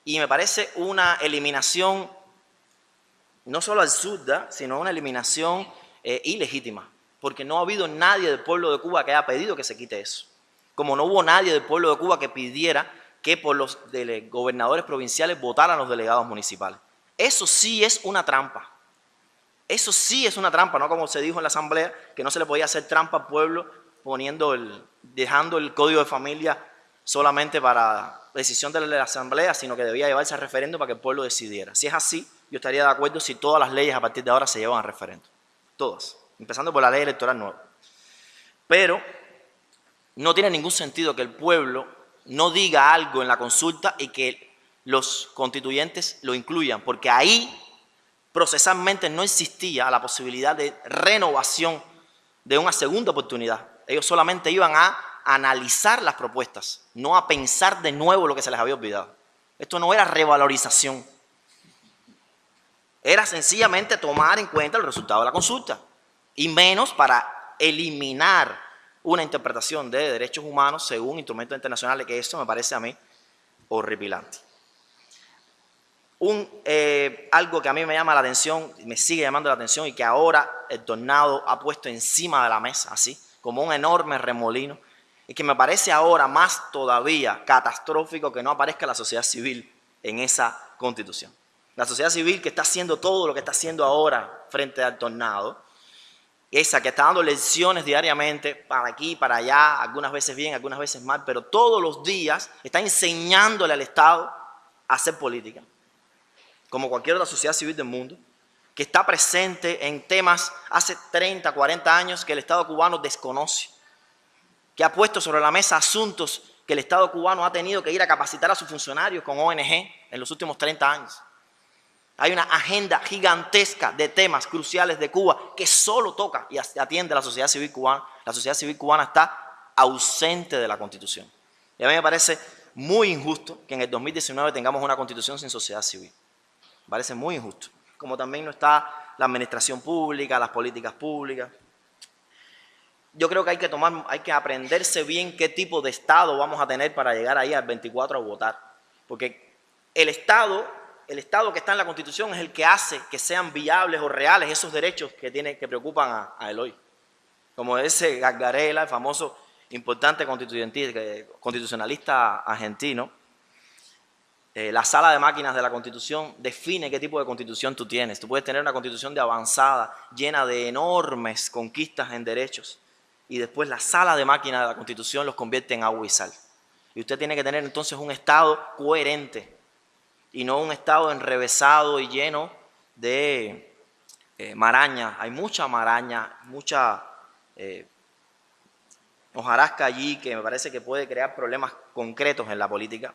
y me parece una eliminación no solo absurda, sino una eliminación ilegítima, porque no ha habido nadie del pueblo de Cuba que haya pedido que se quite eso. Como no hubo nadie del pueblo de Cuba que pidiera que por los gobernadores provinciales votaran los delegados municipales. Eso sí es una trampa. Eso sí es una trampa, no como se dijo en la asamblea, que no se le podía hacer trampa al pueblo dejando el código de familia solamente para decisión de la asamblea, sino que debía llevarse a referéndum para que el pueblo decidiera. Si es así, yo estaría de acuerdo si todas las leyes a partir de ahora se llevan a referéndum. Todas, empezando por la ley electoral nueva. Pero no tiene ningún sentido que el pueblo no diga algo en la consulta y que los constituyentes lo incluyan, porque ahí procesalmente no existía la posibilidad de renovación de una segunda oportunidad. Ellos solamente iban a analizar las propuestas, no a pensar de nuevo lo que se les había olvidado. Esto no era revalorización. Era sencillamente tomar en cuenta el resultado de la consulta. Y menos para eliminar una interpretación de derechos humanos según instrumentos internacionales, que eso me parece a mí horripilante. Algo que a mí me llama la atención, me sigue llamando la atención y que ahora el Tornado ha puesto encima de la mesa, así, como un enorme remolino, y que me parece ahora más todavía catastrófico que no aparezca la sociedad civil en esa constitución. La sociedad civil que está haciendo todo lo que está haciendo ahora frente al Tornado, esa que está dando lecciones diariamente para aquí, para allá, algunas veces bien, algunas veces mal, pero todos los días está enseñándole al Estado a hacer política, como cualquier otra sociedad civil del mundo, que está presente en temas hace 30, 40 años que el Estado cubano desconoce, que ha puesto sobre la mesa asuntos que el Estado cubano ha tenido que ir a capacitar a sus funcionarios con ONG en los últimos 30 años. Hay una agenda gigantesca de temas cruciales de Cuba que solo toca y atiende a la sociedad civil cubana. La sociedad civil cubana está ausente de la Constitución. Y a mí me parece muy injusto que en el 2019 tengamos una Constitución sin sociedad civil. Me parece muy injusto. Como también no está la administración pública, las políticas públicas. Yo creo que hay que aprenderse bien qué tipo de Estado vamos a tener para llegar ahí al 24 a votar. Porque el Estado que está en la Constitución es el que hace que sean viables o reales esos derechos que preocupan a Eloy. Como ese Gargarella, el famoso importante constitucionalista argentino, la sala de máquinas de la Constitución define qué tipo de Constitución tú tienes. Tú puedes tener una Constitución de avanzada, llena de enormes conquistas en derechos, y después la sala de máquinas de la Constitución los convierte en agua y sal. Y usted tiene que tener entonces un Estado coherente, y no un Estado enrevesado y lleno de maraña. Hay mucha maraña, mucha hojarasca allí que me parece que puede crear problemas concretos en la política.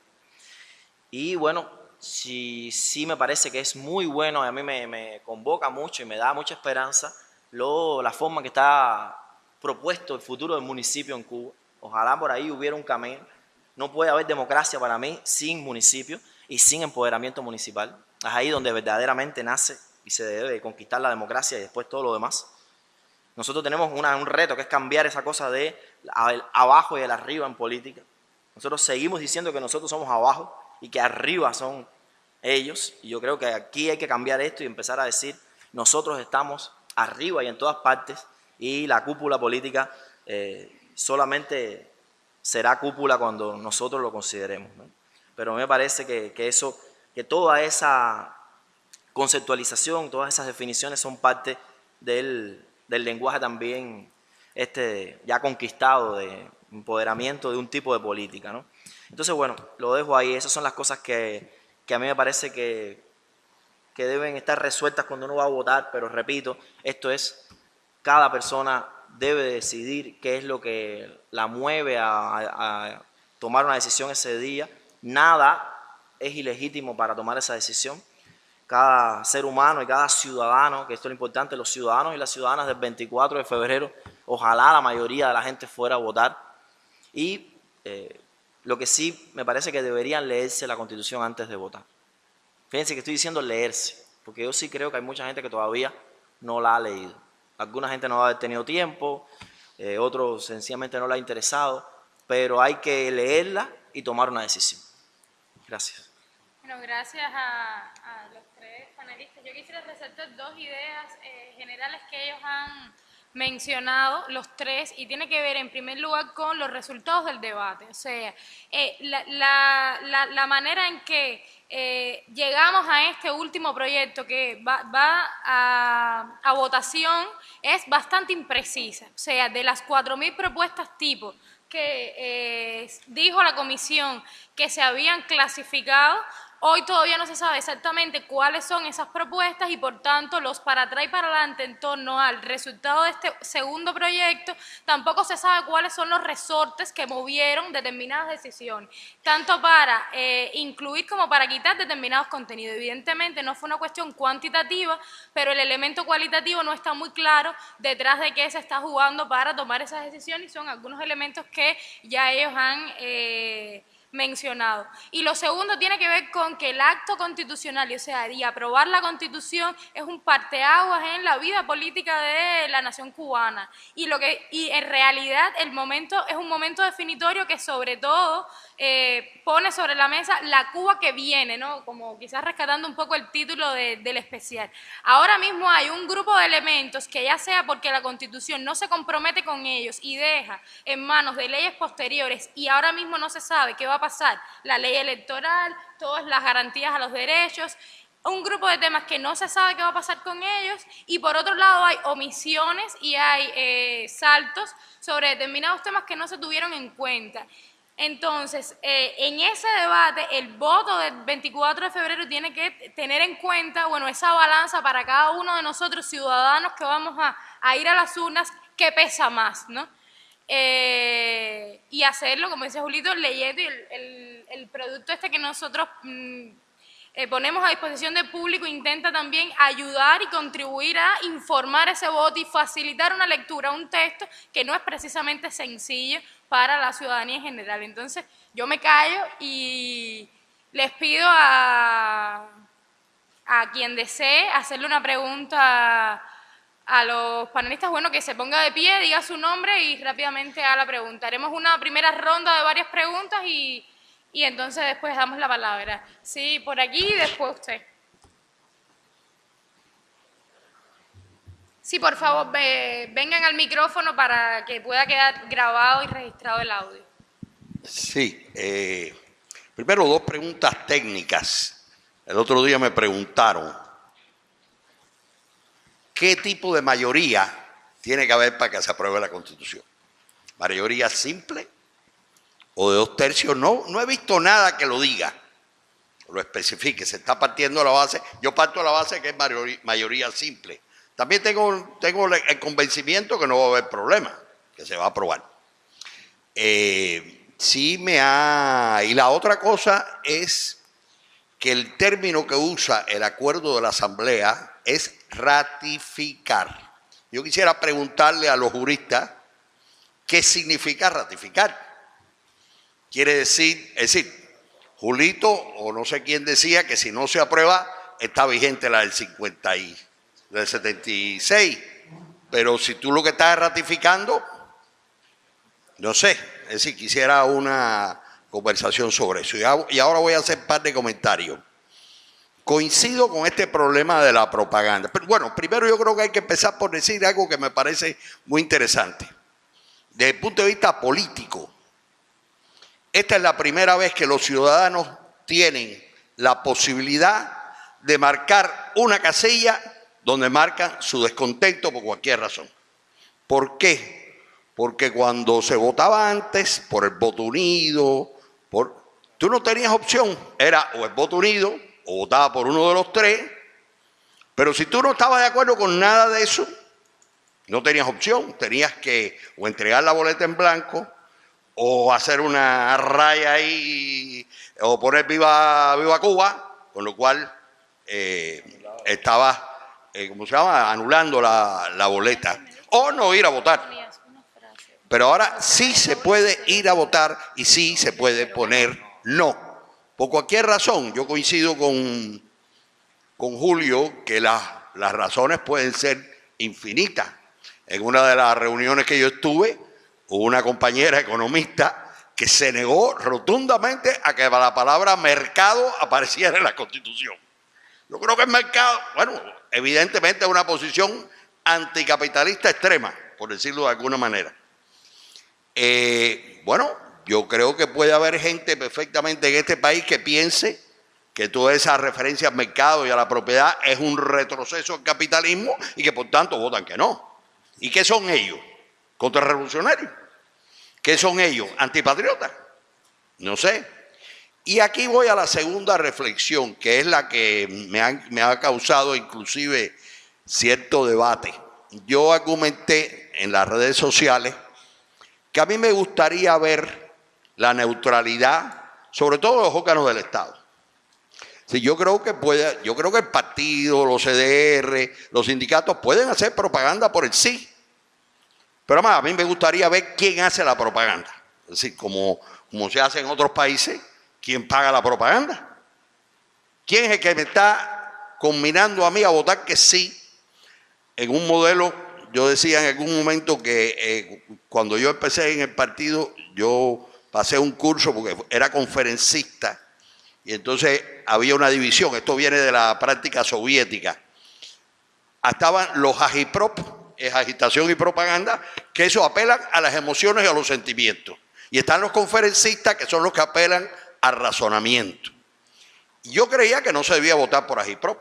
Y bueno, sí me parece que es muy bueno, a mí me convoca mucho y me da mucha esperanza la forma que está propuesto el futuro del municipio en Cuba. Ojalá por ahí hubiera un camino. No puede haber democracia para mí sin municipio y sin empoderamiento municipal. Es ahí donde verdaderamente nace y se debe conquistar la democracia y después todo lo demás. Nosotros tenemos un reto que es cambiar esa cosa de abajo y el arriba en política. Nosotros seguimos diciendo que nosotros somos abajo y que arriba son ellos. Y yo creo que aquí hay que cambiar esto y empezar a decir nosotros estamos arriba y en todas partes, y la cúpula política solamente será cúpula cuando nosotros lo consideremos, ¿no? Pero me parece que toda esa conceptualización, todas esas definiciones son parte del lenguaje también ya conquistado de empoderamiento de un tipo de política, ¿no? Entonces, bueno, lo dejo ahí. Esas son las cosas que a mí me parece que deben estar resueltas cuando uno va a votar, pero repito, esto es, cada persona debe decidir qué es lo que la mueve a tomar una decisión ese día. Nada es ilegítimo para tomar esa decisión. Cada ser humano y cada ciudadano, que esto es lo importante, los ciudadanos y las ciudadanas del 24 de febrero, ojalá la mayoría de la gente fuera a votar. Y lo que sí me parece que deberían leerse la Constitución antes de votar. Fíjense que estoy diciendo leerse, porque yo sí creo que hay mucha gente que todavía no la ha leído. Alguna gente no va a haber tenido tiempo, otros sencillamente no le ha interesado, pero hay que leerla y tomar una decisión. Gracias. Bueno, gracias a los tres panelistas. Yo quisiera resaltar dos ideas generales que ellos han mencionado, los tres, y tiene que ver en primer lugar con los resultados del debate. O sea, la manera en que llegamos a este último proyecto que va a votación es bastante imprecisa. O sea, de las 4.000 propuestas tipo que dijo la comisión que se habían clasificado, Hoy todavía no se sabe exactamente cuáles son esas propuestas y por tanto los para atrás y para adelante en torno al resultado de este segundo proyecto, tampoco se sabe cuáles son los resortes que movieron determinadas decisiones, tanto para incluir como para quitar determinados contenidos. Evidentemente no fue una cuestión cuantitativa, pero el elemento cualitativo no está muy claro detrás de qué se está jugando para tomar esas decisiones y son algunos elementos que ya ellos han mencionado. Y lo segundo tiene que ver con que el acto constitucional, o sea, y aprobar la Constitución es un parteaguas en la vida política de la nación cubana. Y en realidad el momento es un momento definitorio que sobre todo pone sobre la mesa la Cuba que viene, ¿no? Como quizás rescatando un poco el título del especial. Ahora mismo hay un grupo de elementos que ya sea porque la Constitución no se compromete con ellos y deja en manos de leyes posteriores y ahora mismo no se sabe qué va a pasar, la ley electoral, todas las garantías a los derechos, un grupo de temas que no se sabe qué va a pasar con ellos y por otro lado hay omisiones y hay saltos sobre determinados temas que no se tuvieron en cuenta. Entonces, en ese debate, el voto del 24 de febrero tiene que tener en cuenta, bueno, esa balanza para cada uno de nosotros, ciudadanos que vamos a ir a las urnas, qué pesa más, ¿no? Y hacerlo, como dice Julito, leyendo el producto este que nosotros ponemos a disposición del público intenta también ayudar y contribuir a informar ese voto y facilitar una lectura, un texto que no es precisamente sencillo para la ciudadanía en general. Entonces, yo me callo y les pido a quien desee hacerle una pregunta a los panelistas, bueno, que se ponga de pie, diga su nombre y rápidamente haga la pregunta. Haremos una primera ronda de varias preguntas y entonces después damos la palabra. Sí, por aquí y después usted. Sí, por favor, vengan al micrófono para que pueda quedar grabado y registrado el audio. Sí, primero dos preguntas técnicas. El otro día me preguntaron, ¿qué tipo de mayoría tiene que haber para que se apruebe la Constitución? ¿Mayoría simple o de 2/3? No he visto nada que lo diga, lo especifique. Se está partiendo la base. Yo parto de la base que es mayoría simple. También tengo el convencimiento que no va a haber problema, que se va a aprobar. Y la otra cosa es que el término que usa el acuerdo de la Asamblea es ratificar. Yo quisiera preguntarle a los juristas qué significa ratificar. Quiere decir, Julito o no sé quién decía que si no se aprueba está vigente la del 76, pero si tú lo que estás ratificando, no sé, es decir, quisiera una conversación sobre eso. Y ahora voy a hacer un par de comentarios. Coincido con este problema de la propaganda. Pero bueno, primero yo creo que hay que empezar por decir algo que me parece muy interesante. Desde el punto de vista político, esta es la primera vez que los ciudadanos tienen la posibilidad de marcar una casilla donde marcan su descontento por cualquier razón. ¿Por qué? Porque cuando se votaba antes por el voto unido, tú no tenías opción, era o el voto unido o votaba por uno de los tres, pero si tú no estabas de acuerdo con nada de eso, no tenías opción, tenías que o entregar la boleta en blanco o hacer una raya ahí o poner viva Cuba, con lo cual estabas anulando la boleta o no ir a votar. Pero ahora sí se puede ir a votar y sí se puede poner no. Por cualquier razón, yo coincido con Julio que las razones pueden ser infinitas. En una de las reuniones que yo estuve, hubo una compañera economista que se negó rotundamente a que la palabra mercado apareciera en la Constitución. Yo creo que el mercado, bueno, evidentemente es una posición anticapitalista extrema, por decirlo de alguna manera. Bueno, yo creo que puede haber gente perfectamente en este país que piense que toda esa referencia al mercado y a la propiedad es un retroceso al capitalismo y que por tanto votan que no. ¿Y qué son ellos? ¿Contrarrevolucionarios? ¿Qué son ellos? ¿Antipatriotas? No sé. Y aquí voy a la segunda reflexión, que es la que me ha causado inclusive cierto debate. Yo argumenté en las redes sociales que a mí me gustaría ver la neutralidad, sobre todo de los órganos del Estado. Sí, yo creo que el partido, los CDR, los sindicatos pueden hacer propaganda por el sí. Pero además, a mí me gustaría ver quién hace la propaganda. Es decir, como se hace en otros países, ¿quién paga la propaganda? ¿Quién es el que me está combinando a mí a votar que sí en un modelo? Yo decía en algún momento que cuando yo empecé en el partido, yo pasé un curso porque era conferencista y entonces había una división. Esto viene de la práctica soviética. Estaban los agiprop, es agitación y propaganda, que eso apelan a las emociones y a los sentimientos. Y están los conferencistas, que son los que apelan al razonamiento. Yo creía que no se debía votar por agiprop.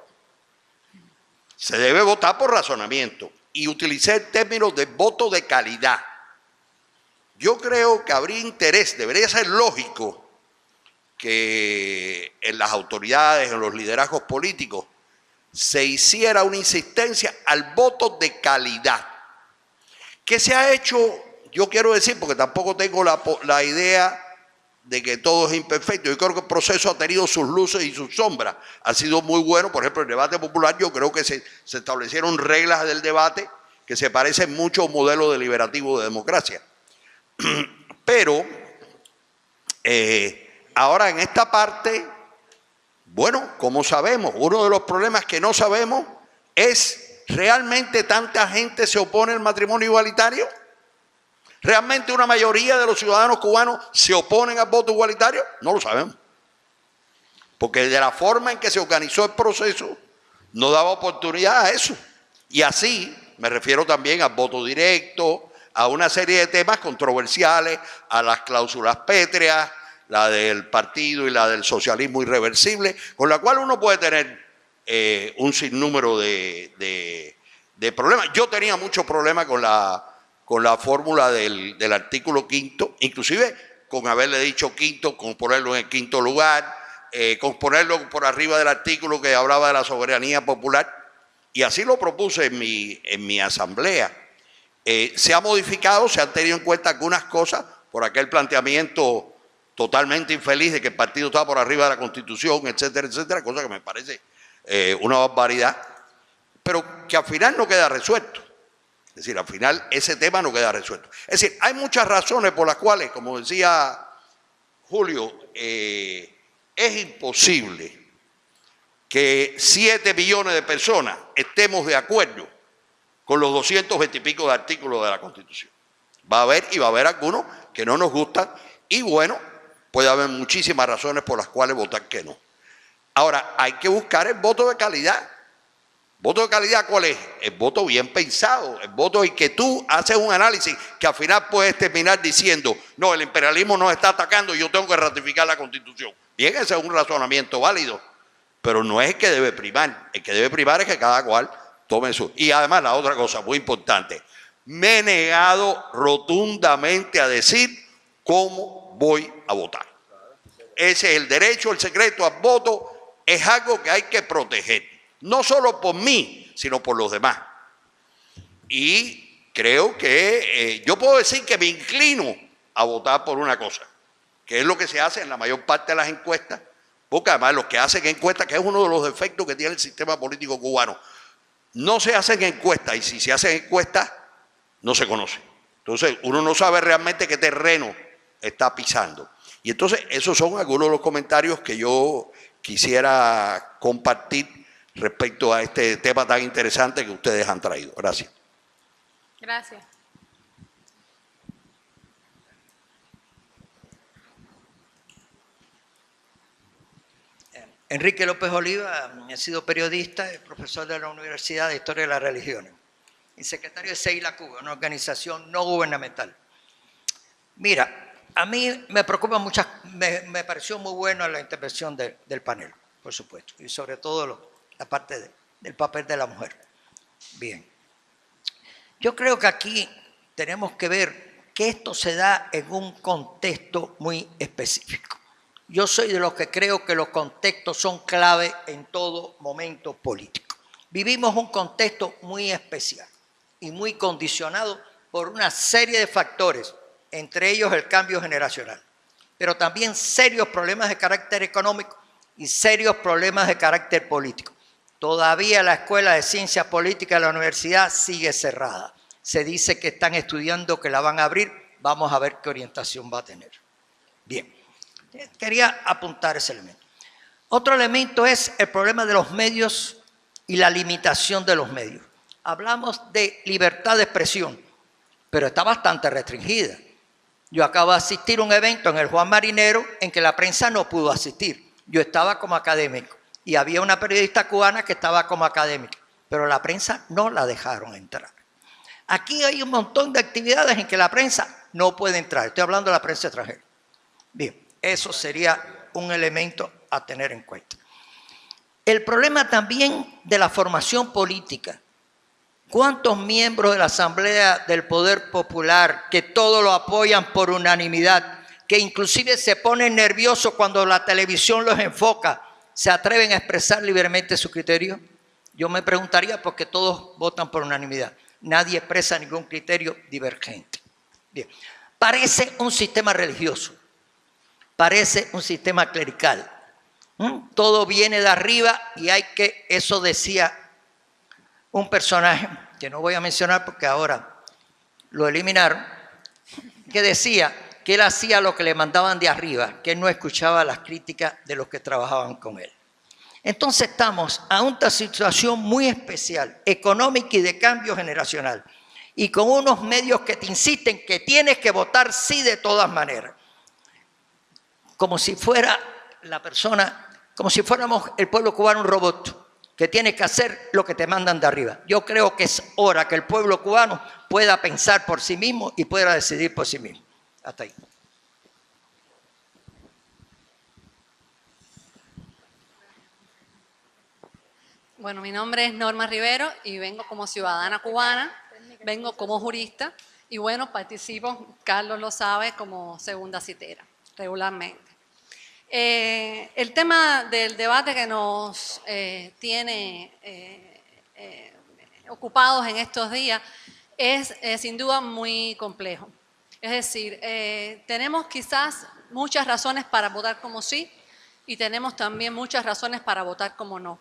Se debe votar por razonamiento. Y utilicé el término de voto de calidad. Yo creo que habría interés, debería ser lógico, que en las autoridades, en los liderazgos políticos, se hiciera una insistencia al voto de calidad. ¿Qué se ha hecho? Yo quiero decir, porque tampoco tengo la idea de que todo es imperfecto. Yo creo que el proceso ha tenido sus luces y sus sombras. Ha sido muy bueno. Por ejemplo, el debate popular, yo creo que se establecieron reglas del debate que se parecen mucho a un modelo deliberativo de democracia. Pero ahora en esta parte, bueno, como sabemos, uno de los problemas que no sabemos es, ¿realmente tanta gente se opone al matrimonio igualitario? ¿Realmente una mayoría de los ciudadanos cubanos se oponen al voto igualitario? No lo sabemos. Porque de la forma en que se organizó el proceso, no daba oportunidad a eso. Y así, me refiero también al voto directo, a una serie de temas controversiales, a las cláusulas pétreas, la del partido y la del socialismo irreversible, con la cual uno puede tener un sinnúmero de problemas. Yo tenía muchos problemas con la fórmula del artículo 5º, inclusive con haberle dicho quinto, con ponerlo en el quinto lugar, con ponerlo por arriba del artículo que hablaba de la soberanía popular, y así lo propuse en mi asamblea. Se ha modificado, se han tenido en cuenta algunas cosas por aquel planteamiento totalmente infeliz de que el partido estaba por arriba de la Constitución, etcétera, etcétera, cosa que me parece una barbaridad, pero que al final no queda resuelto. Es decir, al final ese tema no queda resuelto. Es decir, hay muchas razones por las cuales, como decía Julio, es imposible que 7 millones de personas estemos de acuerdo con los 220 y pico de artículos de la Constitución. Va a haber algunos que no nos gustan y bueno, puede haber muchísimas razones por las cuales votar que no. Ahora, hay que buscar el voto de calidad. ¿Voto de calidad cuál es? El voto bien pensado, el voto en que tú haces un análisis que al final puedes terminar diciendo, no, el imperialismo nos está atacando y yo tengo que ratificar la Constitución. Bien, ese es un razonamiento válido, pero no es el que debe primar. El que debe primar es que cada cual tome su... Y además la otra cosa muy importante, me he negado rotundamente a decir cómo voy a votar. Ese es el derecho, el secreto al voto, es algo que hay que proteger. No solo por mí, sino por los demás. Y creo que yo puedo decir que me inclino a votar por una cosa, que es lo que se hace en la mayor parte de las encuestas, porque además los que hacen encuestas, que es uno de los defectos que tiene el sistema político cubano, no se hacen encuestas, y si se hacen encuestas, no se conoce. Entonces, uno no sabe realmente qué terreno está pisando. Y entonces, esos son algunos de los comentarios que yo quisiera compartir respecto a este tema tan interesante que ustedes han traído. Gracias. Gracias. Enrique López Oliva, he sido periodista y profesor de la Universidad de Historia de las Religiones y secretario de CEILA Cuba, una organización no gubernamental. Mira, a mí me preocupa mucho, me pareció muy buena la intervención del panel, por supuesto, y sobre todo la parte del papel de la mujer. Bien. Yo creo que aquí tenemos que ver que esto se da en un contexto muy específico. Yo soy de los que creo que los contextos son clave en todo momento político. Vivimos un contexto muy especial y muy condicionado por una serie de factores, entre ellos el cambio generacional, pero también serios problemas de carácter económico y serios problemas de carácter político. Todavía la Escuela de Ciencias Políticas de la universidad sigue cerrada. Se dice que están estudiando, que la van a abrir. Vamos a ver qué orientación va a tener. Bien, quería apuntar ese elemento. Otro elemento es el problema de los medios y la limitación de los medios. Hablamos de libertad de expresión, pero está bastante restringida. Yo acabo de asistir a un evento en el Juan Marinero en que la prensa no pudo asistir. Yo estaba como académico y había una periodista cubana que estaba como académica, pero la prensa no la dejaron entrar. Aquí hay un montón de actividades en que la prensa no puede entrar. Estoy hablando de la prensa extranjera. Bien, eso sería un elemento a tener en cuenta. El problema también de la formación política. ¿Cuántos miembros de la Asamblea del Poder Popular que todo lo apoyan por unanimidad, que inclusive se ponen nerviosos cuando la televisión los enfoca, se atreven a expresar libremente su criterio? Yo me preguntaría por qué todos votan por unanimidad. Nadie expresa ningún criterio divergente. Bien, parece un sistema religioso, parece un sistema clerical. Todo viene de arriba y hay que, eso decía un personaje, que no voy a mencionar porque ahora lo eliminaron, que decía que él hacía lo que le mandaban de arriba, que él no escuchaba las críticas de los que trabajaban con él. Entonces estamos a una situación muy especial, económica y de cambio generacional, y con unos medios que te insisten que tienes que votar sí de todas maneras, como si fuera la persona, como si fuéramos el pueblo cubano un robot, que tiene que hacer lo que te mandan de arriba. Yo creo que es hora que el pueblo cubano pueda pensar por sí mismo y pueda decidir por sí mismo. Hasta ahí. Bueno, mi nombre es Norma Rivero y vengo como ciudadana cubana, vengo como jurista y bueno, participo, Carlos lo sabe, como segunda citera, regularmente. El tema del debate que nos tiene ocupados en estos días es sin duda muy complejo. Es decir, tenemos quizás muchas razones para votar como sí y tenemos también muchas razones para votar como no.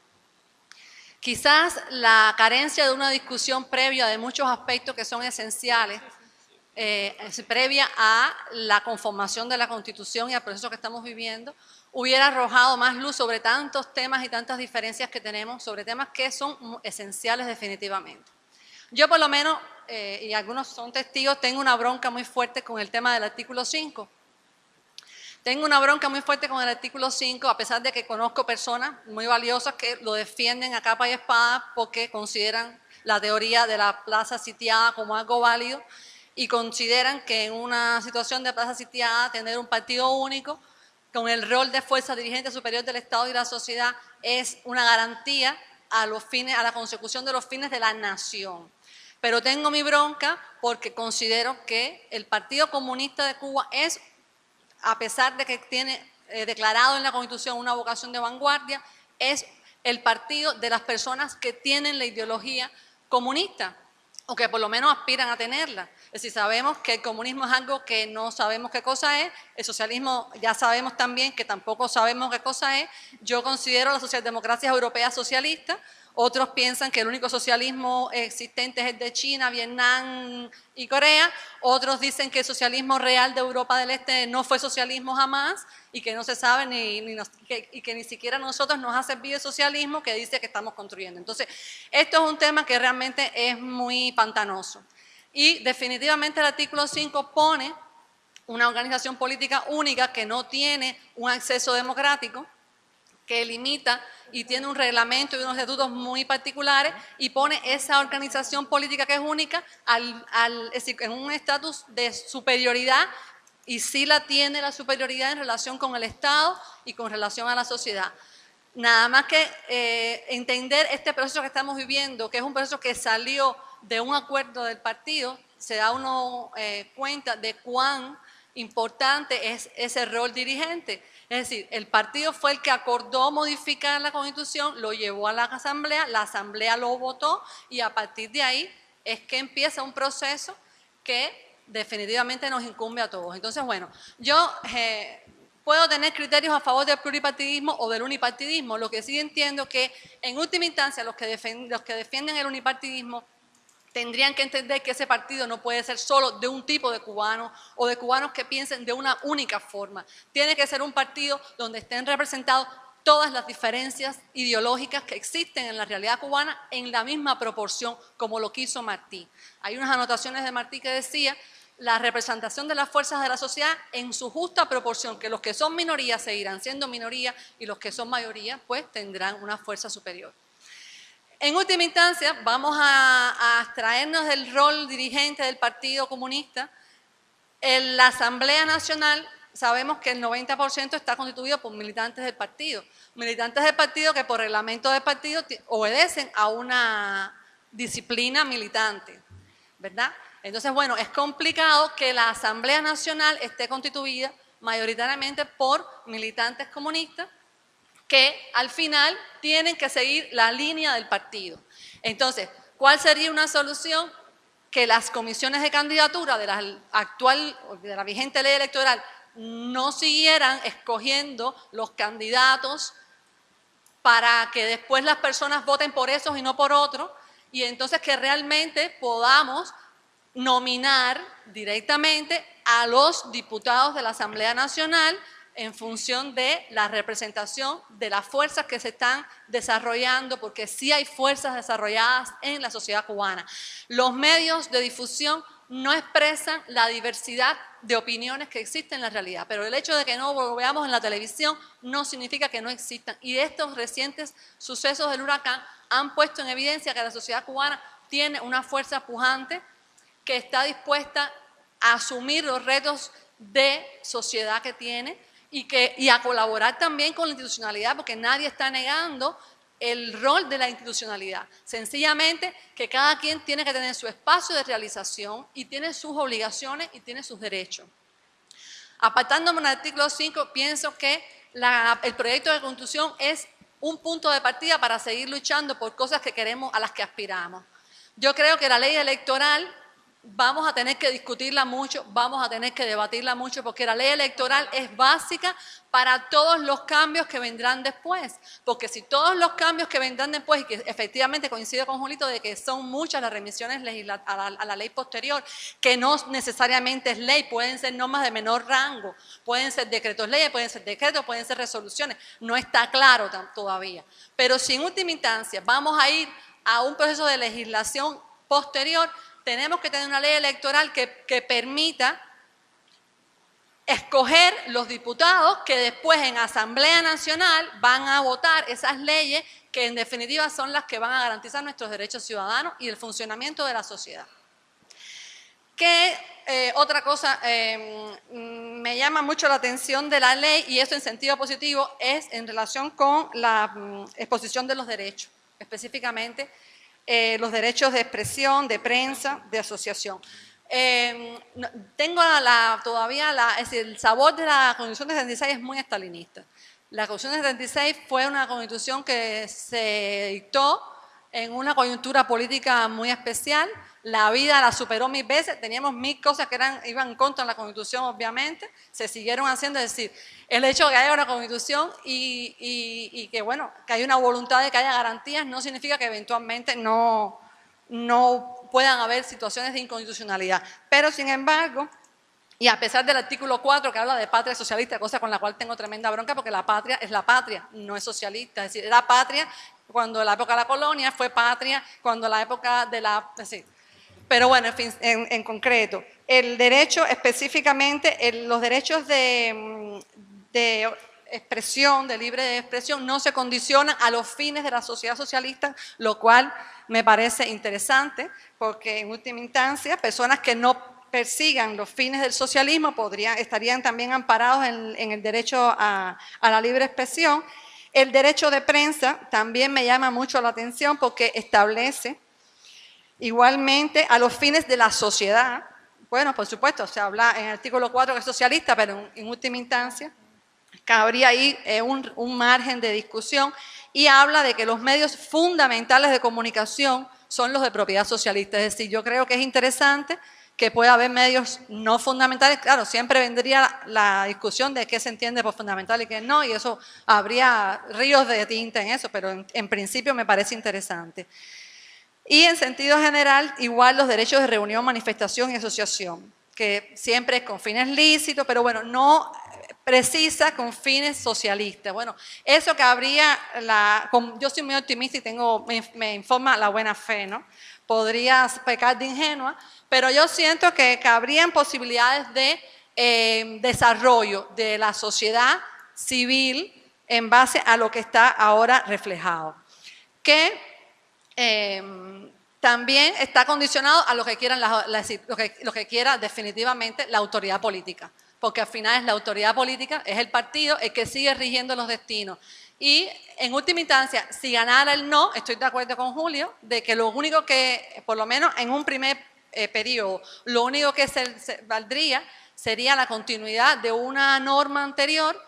Quizás la carencia de una discusión previa de muchos aspectos que son esenciales, previa a la conformación de la Constitución y al proceso que estamos viviendo, hubiera arrojado más luz sobre tantos temas y tantas diferencias que tenemos, sobre temas que son esenciales definitivamente. Yo por lo menos, y algunos son testigos, tengo una bronca muy fuerte con el tema del artículo 5. Tengo una bronca muy fuerte con el artículo 5, a pesar de que conozco personas muy valiosas que lo defienden a capa y espada porque consideran la teoría de la plaza sitiada como algo válido y consideran que en una situación de plaza sitiada tener un partido único con el rol de fuerza dirigente superior del Estado y de la sociedad es una garantía a la consecución de los fines de la nación. Pero tengo mi bronca porque considero que el Partido Comunista de Cuba es, a pesar de que tiene declarado en la Constitución una vocación de vanguardia, es el partido de las personas que tienen la ideología comunista o que por lo menos aspiran a tenerla. Es decir, sabemos que el comunismo es algo que no sabemos qué cosa es, el socialismo ya sabemos también que tampoco sabemos qué cosa es. Yo considero las socialdemocracias europeas socialistas, otros piensan que el único socialismo existente es el de China, Vietnam y Corea, otros dicen que el socialismo real de Europa del Este no fue socialismo jamás y que no se sabe y que ni siquiera a nosotros nos ha servido el socialismo que dice que estamos construyendo. Entonces, esto es un tema que realmente es muy pantanoso. Y definitivamente el artículo 5 pone una organización política única que no tiene un acceso democrático, que limita y tiene un reglamento y unos estatutos muy particulares y pone esa organización política que es única en un estatus de superioridad, y sí la tiene la superioridad en relación con el Estado y con relación a la sociedad. Nada más que entender este proceso que estamos viviendo, que es un proceso que salió de un acuerdo del partido, se da uno cuenta de cuán importante es ese rol dirigente. Es decir, el partido fue el que acordó modificar la Constitución, lo llevó a la Asamblea lo votó y a partir de ahí es que empieza un proceso que definitivamente nos incumbe a todos. Entonces, bueno, yo puedo tener criterios a favor del pluripartidismo o del unipartidismo, lo que sí entiendo que en última instancia los que defienden el unipartidismo tendrían que entender que ese partido no puede ser solo de un tipo de cubanos o de cubanos que piensen de una única forma. Tiene que ser un partido donde estén representados todas las diferencias ideológicas que existen en la realidad cubana en la misma proporción como lo quiso Martí. Hay unas anotaciones de Martí que decía la representación de las fuerzas de la sociedad en su justa proporción, que los que son minoría seguirán siendo minoría y los que son mayoría pues tendrán una fuerza superior. En última instancia, vamos a abstraernos del rol dirigente del Partido Comunista. En la Asamblea Nacional sabemos que el 90% está constituido por militantes del partido. Militantes del partido que por reglamento del partido obedecen a una disciplina militante, ¿verdad? Entonces, bueno, es complicado que la Asamblea Nacional esté constituida mayoritariamente por militantes comunistas que al final tienen que seguir la línea del partido. Entonces, ¿cuál sería una solución? Que las comisiones de candidatura de la vigente ley electoral no siguieran escogiendo los candidatos para que después las personas voten por esos y no por otros, y entonces que realmente podamos nominar directamente a los diputados de la Asamblea Nacional en función de la representación de las fuerzas que se están desarrollando, porque sí hay fuerzas desarrolladas en la sociedad cubana. Los medios de difusión no expresan la diversidad de opiniones que existen en la realidad, pero el hecho de que no lo veamos en la televisión no significa que no existan. Y estos recientes sucesos del huracán han puesto en evidencia que la sociedad cubana tiene una fuerza pujante que está dispuesta a asumir los retos de sociedad que tiene y a colaborar también con la institucionalidad, porque nadie está negando el rol de la institucionalidad. Sencillamente que cada quien tiene que tener su espacio de realización y tiene sus obligaciones y tiene sus derechos. Apartándome del artículo 5, pienso que el proyecto de Constitución es un punto de partida para seguir luchando por cosas que queremos, a las que aspiramos. Yo creo que la ley electoral vamos a tener que discutirla mucho, vamos a tener que debatirla mucho, porque la ley electoral es básica para todos los cambios que vendrán después. Porque si todos los cambios que vendrán después, y que efectivamente coincido con Julito de que son muchas las remisiones a la ley posterior, que no necesariamente es ley, pueden ser normas de menor rango, pueden ser decretos leyes, pueden ser decretos, pueden ser resoluciones, no está claro todavía. Pero si en última instancia vamos a ir a un proceso de legislación posterior, tenemos que tener una ley electoral que permita escoger los diputados que después en Asamblea Nacional van a votar esas leyes que en definitiva son las que van a garantizar nuestros derechos ciudadanos y el funcionamiento de la sociedad. Otra cosa me llama mucho la atención de la ley, y eso en sentido positivo, es en relación con la exposición de los derechos, específicamente los derechos de expresión, de prensa, de asociación. Tengo es decir, el sabor de la Constitución de 76 es muy estalinista. La Constitución de 76 fue una Constitución que se dictó en una coyuntura política muy especial. La vida la superó 1000 veces, teníamos 1000 cosas que iban en contra de la Constitución, obviamente, se siguieron haciendo. Es decir, el hecho de que haya una Constitución y que, bueno, que haya una voluntad de que haya garantías no significa que eventualmente no puedan haber situaciones de inconstitucionalidad. Pero, sin embargo, y a pesar del artículo 4 que habla de patria socialista, cosa con la cual tengo tremenda bronca, porque la patria es la patria, no es socialista. Es decir, era patria cuando en la época de la colonia, fue patria cuando en la época de la... Es decir, pero bueno, en fin, en concreto, el derecho específicamente, los derechos de expresión, de libre expresión, no se condicionan a los fines de la sociedad socialista, lo cual me parece interesante, porque en última instancia, personas que no persigan los fines del socialismo estarían también amparados en el derecho a la libre expresión. El derecho de prensa también me llama mucho la atención porque establece igualmente a los fines de la sociedad, bueno, por supuesto, se habla en el artículo 4 que es socialista, pero en última instancia cabría ahí un margen de discusión y habla de que los medios fundamentales de comunicación son los de propiedad socialista. Es decir, yo creo que es interesante que pueda haber medios no fundamentales. Claro, siempre vendría la discusión de qué se entiende por fundamental y qué no, y eso habría ríos de tinta en eso, pero en principio me parece interesante. Y en sentido general, igual los derechos de reunión, manifestación y asociación, que siempre es con fines lícitos, pero bueno, no precisa con fines socialistas. Bueno, eso que habría, yo soy muy optimista y me informa la buena fe, ¿no? Podría pecar de ingenua, pero yo siento que cabrían posibilidades de desarrollo de la sociedad civil en base a lo que está ahora reflejado. Que también está condicionado a lo que quieran lo que quiera definitivamente la autoridad política, porque al final es la autoridad política, es el partido el que sigue rigiendo los destinos. Y en última instancia, si ganara el no, estoy de acuerdo con Julio, de que lo único que, por lo menos en un primer periodo, lo único que se valdría sería la continuidad de una norma anterior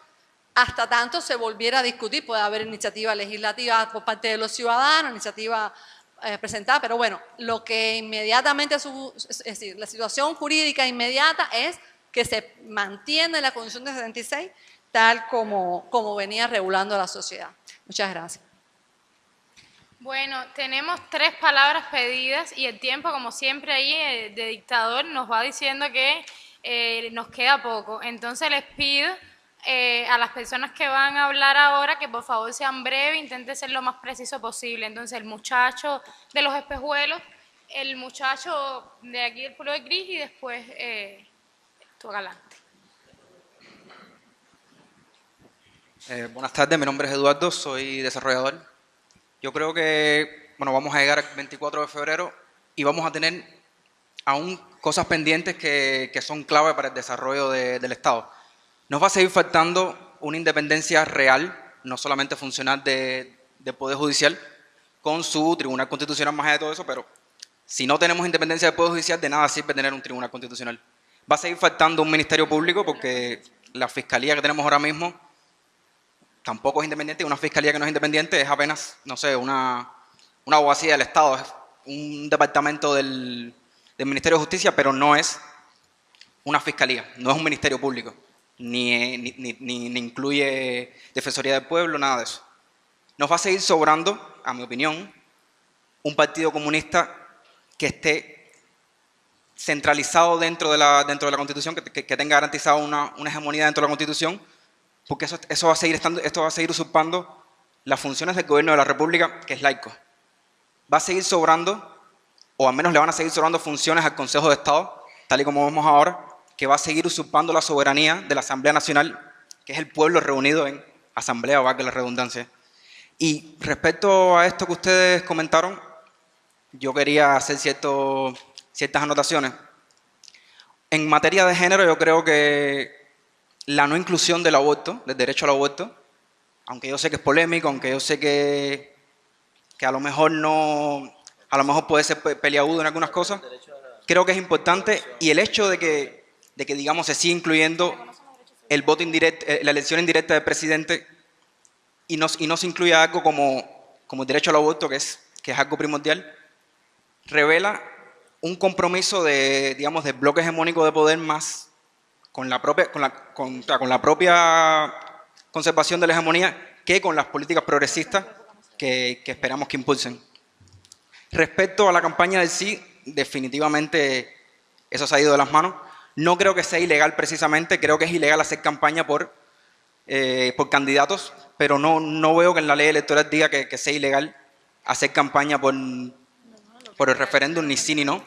hasta tanto se volviera a discutir. Puede haber iniciativa legislativa por parte de los ciudadanos, iniciativa presentada, pero bueno, lo que inmediatamente, es decir, la situación jurídica inmediata es que se mantiene la Constitución de 76 tal como venía regulando la sociedad. Muchas gracias. Bueno, tenemos 3 palabras pedidas y el tiempo, como siempre, ahí de dictador nos va diciendo que nos queda poco. Entonces les pido a las personas que van a hablar ahora que por favor sean breves, intenten ser lo más preciso posible. Entonces el muchacho de los espejuelos, el muchacho de aquí del pueblo de gris y después tú adelante. Buenas tardes, mi nombre es Eduardo, soy desarrollador. Yo creo que, bueno, vamos a llegar al 24 de febrero y vamos a tener aún cosas pendientes que son clave para el desarrollo del Estado. Nos va a seguir faltando una independencia real, no solamente funcional del Poder Judicial, con su Tribunal Constitucional más allá de todo eso, pero si no tenemos independencia del Poder Judicial, de nada sirve tener un Tribunal Constitucional. Va a seguir faltando un Ministerio Público porque la Fiscalía que tenemos ahora mismo tampoco es independiente, y una Fiscalía que no es independiente es apenas, no sé, una abogacía del Estado, es un departamento del Ministerio de Justicia, pero no es una Fiscalía, no es un Ministerio Público. Ni incluye Defensoría del Pueblo, nada de eso. Nos va a seguir sobrando, a mi opinión, un partido comunista que esté centralizado dentro de la Constitución, que tenga garantizado una hegemonía dentro de la Constitución, porque esto va a seguir usurpando las funciones del gobierno de la República, que es laico. Va a seguir sobrando, o al menos le van a seguir sobrando funciones al Consejo de Estado, tal y como vemos ahora, que va a seguir usurpando la soberanía de la Asamblea Nacional, que es el pueblo reunido en asamblea, valga la redundancia. Y respecto a esto que ustedes comentaron, yo quería hacer ciertas anotaciones. En materia de género, yo creo que la no inclusión del aborto, del derecho al aborto, aunque yo sé que es polémico, aunque yo sé que a lo mejor puede ser peliagudo en algunas cosas, creo que es importante, y el hecho de que digamos se sigue incluyendo el voto indirecto, la elección indirecta del presidente y no se incluye algo como el derecho al aborto, que es algo primordial, revela un compromiso del bloque hegemónico de poder más con la propia conservación de la hegemonía que con las políticas progresistas que esperamos que impulsen. Respecto a la campaña del sí, definitivamente eso se ha ido de las manos. No creo que sea ilegal precisamente, creo que es ilegal hacer campaña por candidatos, pero no veo que en la ley electoral diga que sea ilegal hacer campaña por el referéndum, ni sí ni no.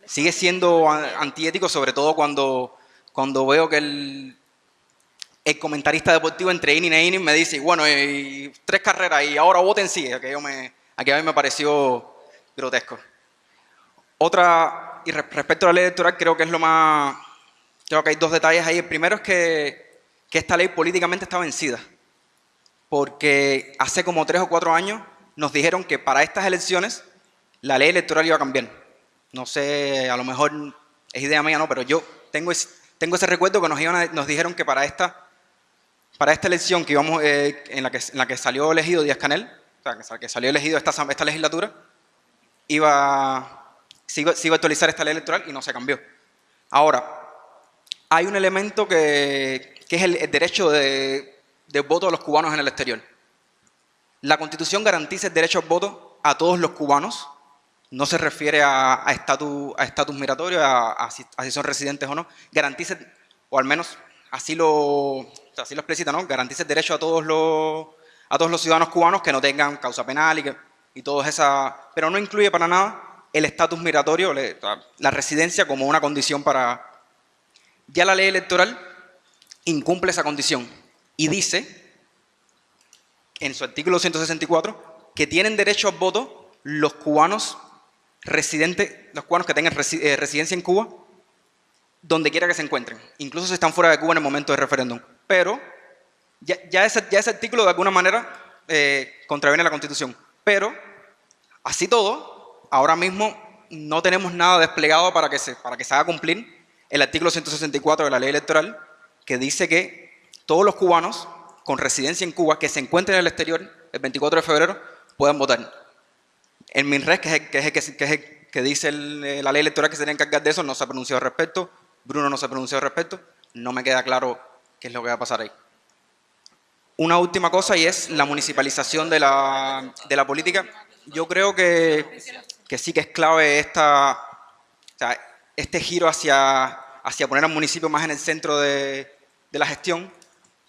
Sigue siendo antiético, sobre todo cuando veo que el comentarista deportivo entre inning e inning me dice, bueno, 3 carreras y ahora voten sí, aquello a mí me pareció grotesco. Y respecto a la ley electoral, creo que hay 2 detalles ahí. El primero es que esta ley políticamente está vencida, porque hace como 3 o 4 años nos dijeron que para estas elecciones la ley electoral iba a cambiar. No sé, a lo mejor es idea mía, ¿no? Pero yo tengo ese recuerdo que nos dijeron que para esta elección que íbamos, en la que salió elegido Díaz-Canel, o sea, que salió elegido esta legislatura, se iba a actualizar esta ley electoral y no se cambió. Ahora, hay un elemento que es el derecho de voto de los cubanos en el exterior. La Constitución garantiza el derecho al voto a todos los cubanos. No se refiere a estatus migratorio, a si son residentes o no. Garantiza, o al menos así lo explicita, ¿no? Garantiza el derecho a todos los ciudadanos cubanos que no tengan causa penal y todas esas... Pero no incluye para nada el estatus migratorio, la residencia como una condición para... Ya la ley electoral incumple esa condición y dice, en su artículo 164, que tienen derecho al voto los cubanos que tengan residencia en Cuba, donde quiera que se encuentren, incluso si están fuera de Cuba en el momento del referéndum. Pero ya ese artículo de alguna manera contraviene la Constitución. Pero, así todo, ahora mismo no tenemos nada desplegado para que se haga cumplir el artículo 164 de la ley electoral, que dice que todos los cubanos con residencia en Cuba que se encuentren en el exterior el 24 de febrero puedan votar. El MINRES, que es el que dice la ley electoral que se tiene que encargar de eso, no se ha pronunciado al respecto. Bruno no se ha pronunciado al respecto. No me queda claro qué es lo que va a pasar ahí. Una última cosa, y es la municipalización de la política. Yo creo que sí que es clave este giro hacia poner al municipio más en el centro de la gestión,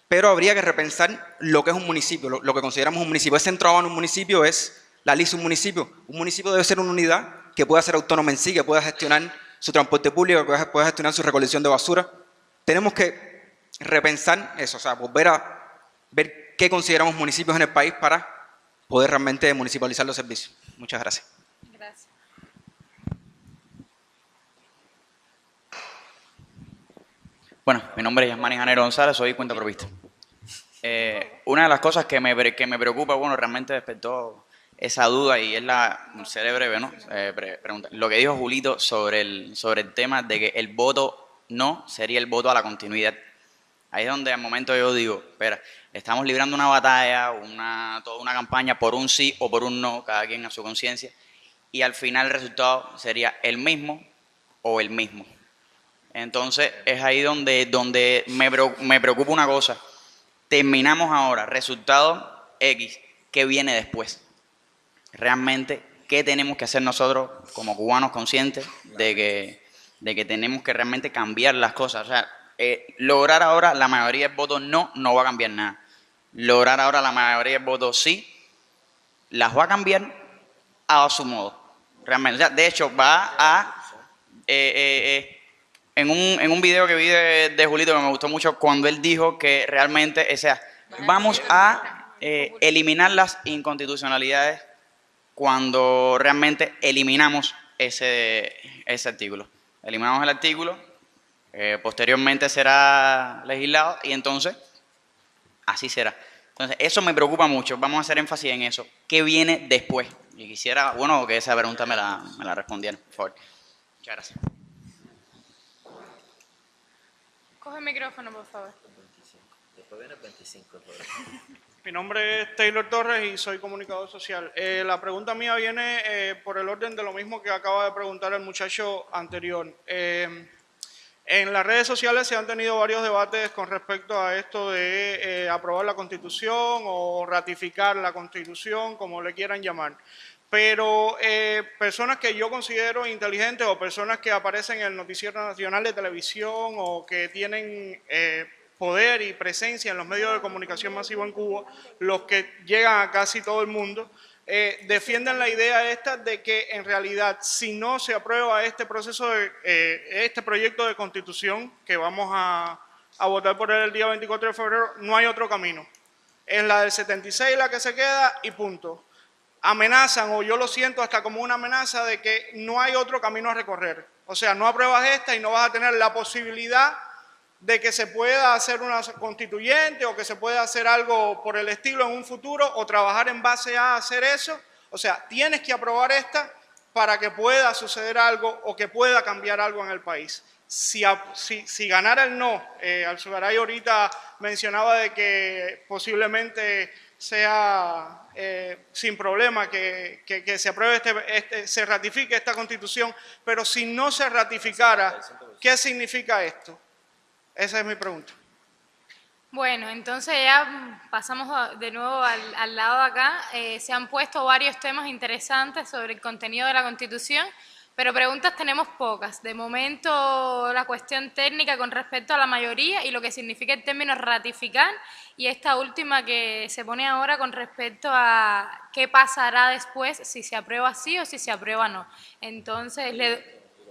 pero habría que repensar lo que es un municipio, lo que consideramos un municipio. ¿Es centrado en un municipio? ¿Es la LIS un municipio? Un municipio debe ser una unidad que pueda ser autónoma en sí, que pueda gestionar su transporte público, que pueda gestionar su recolección de basura. Tenemos que repensar eso, o sea, volver a ver qué consideramos municipios en el país para poder realmente municipalizar los servicios. Muchas gracias. Gracias. Bueno, mi nombre es Yasmani Janero González, soy cuentapropista. Una de las cosas que me preocupa, bueno, realmente despertó esa duda y es seré breve, ¿no? Pregunta. Lo que dijo Julito sobre el tema de que el voto no sería el voto a la continuidad. Ahí es donde al momento yo digo, espera, estamos librando una batalla, toda una campaña por un sí o por un no, cada quien a su conciencia, y al final el resultado sería el mismo o el mismo. Entonces es ahí donde me preocupa una cosa. Terminamos ahora, resultado X, ¿qué viene después? Realmente, ¿qué tenemos que hacer nosotros como cubanos conscientes de que tenemos que realmente cambiar las cosas? O sea, lograr ahora la mayoría del voto no va a cambiar nada. Lograr ahora la mayoría del voto sí, las va a cambiar a su modo. Realmente, o sea, de hecho, va a... en un video que vi de Julito que me gustó mucho, cuando él dijo que realmente, o sea, vamos a eliminar las inconstitucionalidades cuando realmente eliminamos ese artículo. Eliminamos el artículo, posteriormente será legislado y entonces así será. Entonces, eso me preocupa mucho. Vamos a hacer énfasis en eso. ¿Qué viene después? Y quisiera, bueno, que esa pregunta me la respondieran, por favor. Muchas gracias. Coge el micrófono, por favor. Después viene el 25. Mi nombre es Taylor Torres y soy comunicador social. La pregunta mía viene por el orden de lo mismo que acaba de preguntar el muchacho anterior. En las redes sociales se han tenido varios debates con respecto a esto de aprobar la Constitución o ratificar la Constitución, como le quieran llamar. Pero personas que yo considero inteligentes o personas que aparecen en el noticiero nacional de televisión o que tienen poder y presencia en los medios de comunicación masivo en Cuba, los que llegan a casi todo el mundo, defienden la idea esta de que en realidad si no se aprueba este proyecto de Constitución que vamos a votar por él el día 24 de febrero, no hay otro camino. Es la del 76 la que se queda y punto. Amenazan, o yo lo siento hasta como una amenaza, de que no hay otro camino a recorrer. O sea, no apruebas esta y no vas a tener la posibilidad de que se pueda hacer una constituyente o que se pueda hacer algo por el estilo en un futuro o trabajar en base a hacer eso. O sea, tienes que aprobar esta para que pueda suceder algo o que pueda cambiar algo en el país. Si ganara el no, Alzugaray ahorita mencionaba de que posiblemente sea sin problema que se apruebe se ratifique esta Constitución, pero si no se ratificara, ¿qué significa esto? Esa es mi pregunta. Bueno, entonces ya pasamos de nuevo al lado de acá. Se han puesto varios temas interesantes sobre el contenido de la Constitución, pero preguntas tenemos pocas. De momento, la cuestión técnica con respecto a la mayoría y lo que significa el término ratificar, y esta última que se pone ahora con respecto a qué pasará después, si se aprueba sí o si se aprueba no. Entonces, Lo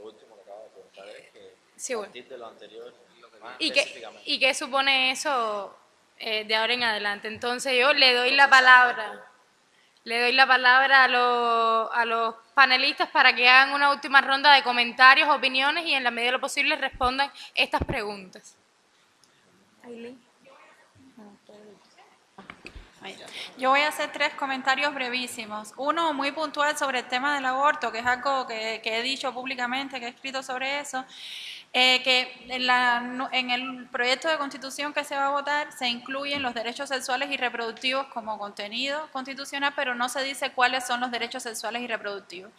último que acaba de preguntar es que sí, a bueno. partir de lo anterior, ¿Y qué supone eso de ahora en adelante? Entonces yo le doy la palabra a los panelistas para que hagan una última ronda de comentarios, opiniones y en la medida de lo posible respondan estas preguntas. Yo voy a hacer 3 comentarios brevísimos. Uno muy puntual sobre el tema del aborto, que es algo que he dicho públicamente, que he escrito sobre eso. Que en el proyecto de Constitución que se va a votar se incluyen los derechos sexuales y reproductivos como contenido constitucional, pero no se dice cuáles son los derechos sexuales y reproductivos.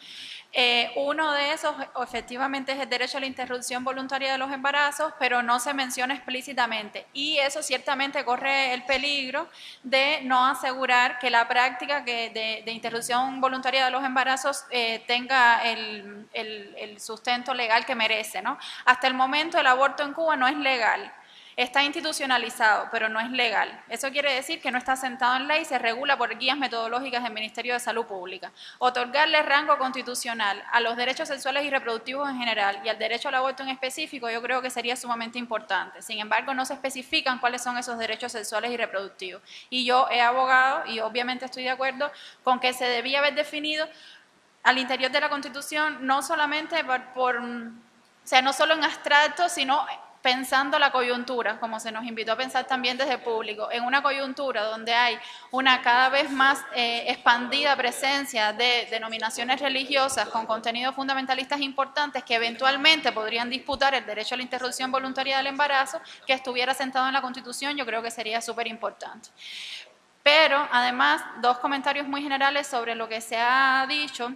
Uno de esos efectivamente es el derecho a la interrupción voluntaria de los embarazos, pero no se menciona explícitamente, y eso ciertamente corre el peligro de no asegurar que la práctica de interrupción voluntaria de los embarazos tenga el sustento legal que merece, ¿no? Hasta el momento el aborto en Cuba no es legal. Está institucionalizado, pero no es legal. Eso quiere decir que no está sentado en ley y se regula por guías metodológicas del Ministerio de Salud Pública. Otorgarle rango constitucional a los derechos sexuales y reproductivos en general y al derecho al aborto en específico, yo creo que sería sumamente importante. Sin embargo, no se especifican cuáles son esos derechos sexuales y reproductivos. Y yo he abogado, y obviamente estoy de acuerdo, con que se debía haber definido al interior de la Constitución, no solamente o sea, no solo en abstracto, sino pensando la coyuntura, como se nos invitó a pensar también desde el público, en una coyuntura donde hay una cada vez más expandida presencia de denominaciones religiosas con contenidos fundamentalistas importantes que eventualmente podrían disputar el derecho a la interrupción voluntaria del embarazo, que estuviera sentado en la Constitución, yo creo que sería súper importante. Pero, además, 2 comentarios muy generales sobre lo que se ha dicho.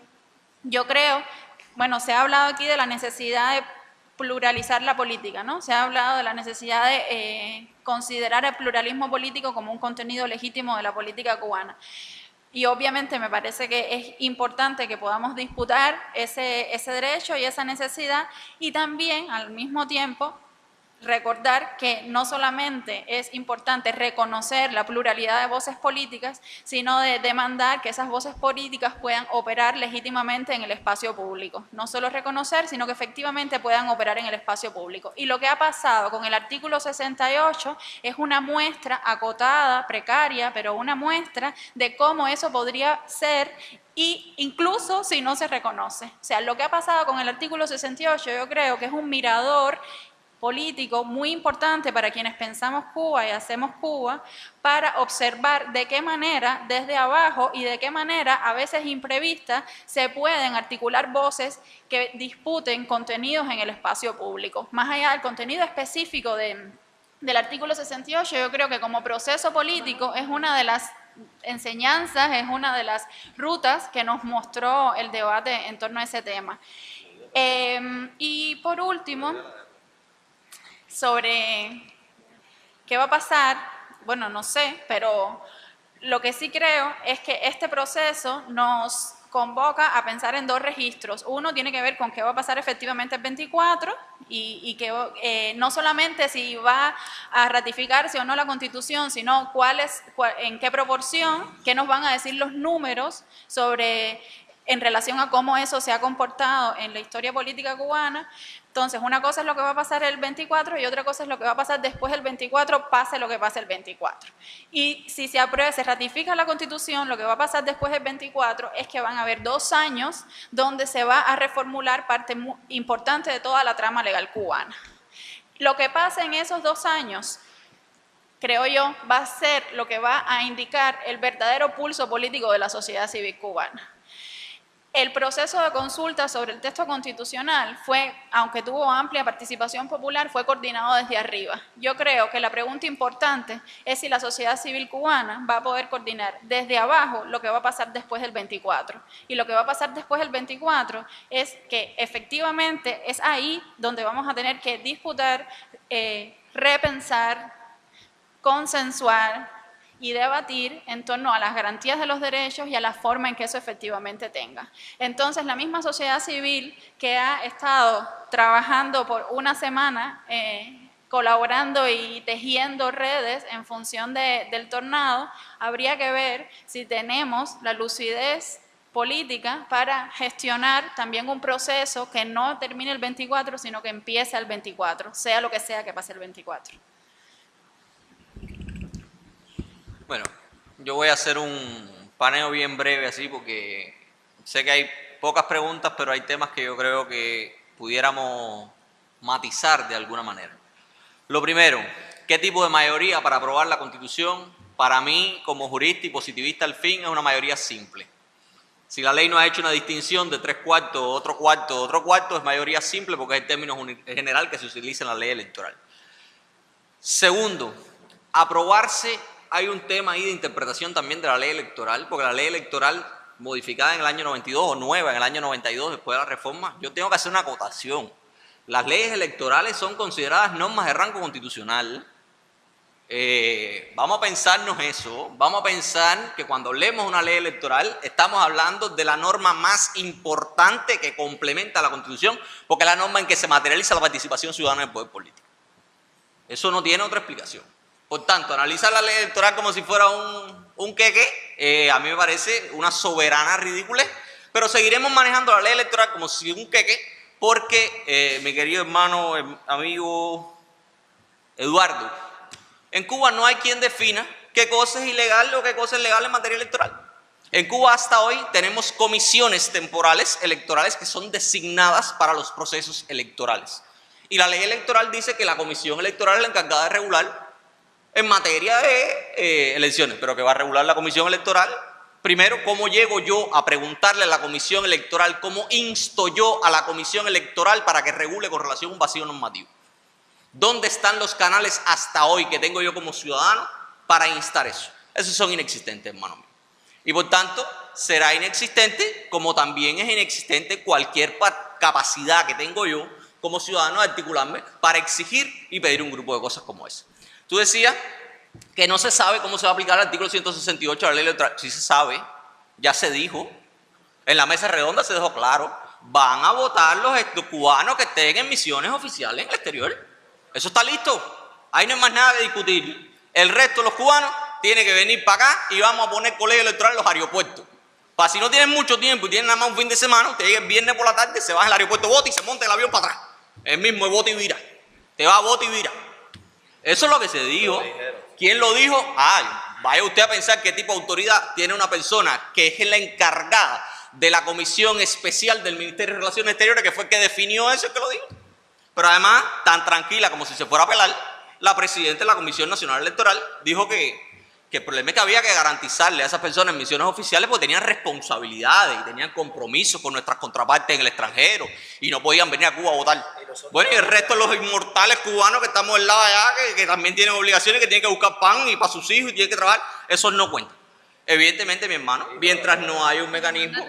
Yo creo, bueno, se ha hablado aquí de la necesidad de pluralizar la política, ¿no? Se ha hablado de la necesidad de considerar el pluralismo político como un contenido legítimo de la política cubana. Y obviamente me parece que es importante que podamos disputar ese derecho y esa necesidad, y también al mismo tiempo recordar que no solamente es importante reconocer la pluralidad de voces políticas, sino de demandar que esas voces políticas puedan operar legítimamente en el espacio público. No solo reconocer, sino que efectivamente puedan operar en el espacio público. Y lo que ha pasado con el artículo 68 es una muestra acotada, precaria, pero una muestra de cómo eso podría ser, y incluso si no se reconoce. O sea, lo que ha pasado con el artículo 68 yo creo que es un mirador político muy importante para quienes pensamos Cuba y hacemos Cuba, para observar de qué manera desde abajo y de qué manera a veces imprevista se pueden articular voces que disputen contenidos en el espacio público. Más allá del contenido específico del artículo 68, yo creo que como proceso político es una de las enseñanzas, es una de las rutas que nos mostró el debate en torno a ese tema. Y por último, sobre qué va a pasar, bueno, no sé, pero lo que sí creo es que este proceso nos convoca a pensar en 2 registros. Uno tiene que ver con qué va a pasar efectivamente el 24 y que no solamente si va a ratificarse o no la Constitución, sino en qué proporción, qué nos van a decir los números en relación a cómo eso se ha comportado en la historia política cubana. Entonces, una cosa es lo que va a pasar el 24 y otra cosa es lo que va a pasar después del 24, pase lo que pase el 24. Y si se aprueba, se ratifica la Constitución, lo que va a pasar después del 24 es que van a haber 2 años donde se va a reformular parte muy importante de toda la trama legal cubana. Lo que pasa en esos 2 años, creo yo, va a ser lo que va a indicar el verdadero pulso político de la sociedad civil cubana. El proceso de consulta sobre el texto constitucional fue, aunque tuvo amplia participación popular, fue coordinado desde arriba. Yo creo que la pregunta importante es si la sociedad civil cubana va a poder coordinar desde abajo lo que va a pasar después del 24. Y lo que va a pasar después del 24 es que efectivamente es ahí donde vamos a tener que disputar, repensar, consensuar y debatir en torno a las garantías de los derechos y a la forma en que eso efectivamente tenga. Entonces, la misma sociedad civil que ha estado trabajando por una semana, colaborando y tejiendo redes en función del tornado, habría que ver si tenemos la lucidez política para gestionar también un proceso que no termine el 24, sino que empiece el 24, sea lo que sea que pase el 24. Bueno, yo voy a hacer un paneo bien breve así porque sé que hay pocas preguntas, pero hay temas que yo creo que pudiéramos matizar de alguna manera. Lo primero, ¿qué tipo de mayoría para aprobar la Constitución? Para mí, como jurista y positivista al fin, es una mayoría simple. Si la ley no ha hecho una distinción de 3/4, otro cuarto, es mayoría simple porque es el término general que se utiliza en la ley electoral. Segundo, aprobarse. Hay un tema ahí de interpretación también de la ley electoral, porque la ley electoral modificada en el año 92 o nueva en el año 92 después de la reforma, yo tengo que hacer una acotación. Las leyes electorales son consideradas normas de rango constitucional. Vamos a pensarnos eso, vamos a pensar que cuando leemos una ley electoral estamos hablando de la norma más importante que complementa la Constitución, porque es la norma en que se materializa la participación ciudadana en el poder político. Eso no tiene otra explicación. Por tanto, analizar la ley electoral como si fuera un queque, a mí me parece una soberana ridiculez, pero seguiremos manejando la ley electoral como si un queque, porque, mi querido hermano, amigo Eduardo, en Cuba no hay quien defina qué cosa es ilegal o qué cosa es legal en materia electoral. En Cuba hasta hoy tenemos comisiones temporales electorales que son designadas para los procesos electorales. Y la ley electoral dice que la comisión electoral es la encargada de regular en materia de elecciones, pero que va a regular la comisión electoral. Primero, ¿cómo llego yo a preguntarle a la comisión electoral? ¿Cómo insto yo a la comisión electoral para que regule con relación a un vacío normativo? ¿Dónde están los canales hasta hoy que tengo yo como ciudadano para instar eso? Esos son inexistentes, hermano mío. Y por tanto, será inexistente como también es inexistente cualquier capacidad que tengo yo como ciudadano de articularme para exigir y pedir un grupo de cosas como esa. Tú decías que no se sabe cómo se va a aplicar el artículo 168 de la ley electoral. Sí se sabe, ya se dijo. En la mesa redonda se dejó claro. Van a votar los cubanos que estén en misiones oficiales en el exterior. Eso está listo. Ahí no hay más nada que discutir. El resto de los cubanos tienen que venir para acá y vamos a poner colegio electoral en los aeropuertos. Para si no tienen mucho tiempo y tienen nada más un fin de semana, usted llega el viernes por la tarde, se va al aeropuerto, bota y se monta el avión para atrás. El mismo, bota y vira. Te va a bota y vira. Eso es lo que se dijo. ¿Quién lo dijo? Ay, vaya usted a pensar qué tipo de autoridad tiene una persona que es la encargada de la comisión especial del Ministerio de Relaciones Exteriores, que fue el que definió eso y que lo dijo. Pero además, tan tranquila como si se fuera a apelar, la presidenta de la Comisión Nacional Electoral dijo que el problema es que había que garantizarle a esas personas en misiones oficiales porque tenían responsabilidades y tenían compromisos con nuestras contrapartes en el extranjero y no podían venir a Cuba a votar. Bueno, y el resto de los inmortales cubanos que estamos al lado de allá, que también tienen obligaciones, que tienen que buscar pan y para sus hijos y tienen que trabajar, esos no cuentan. Evidentemente, mi hermano, mientras no hay un mecanismo,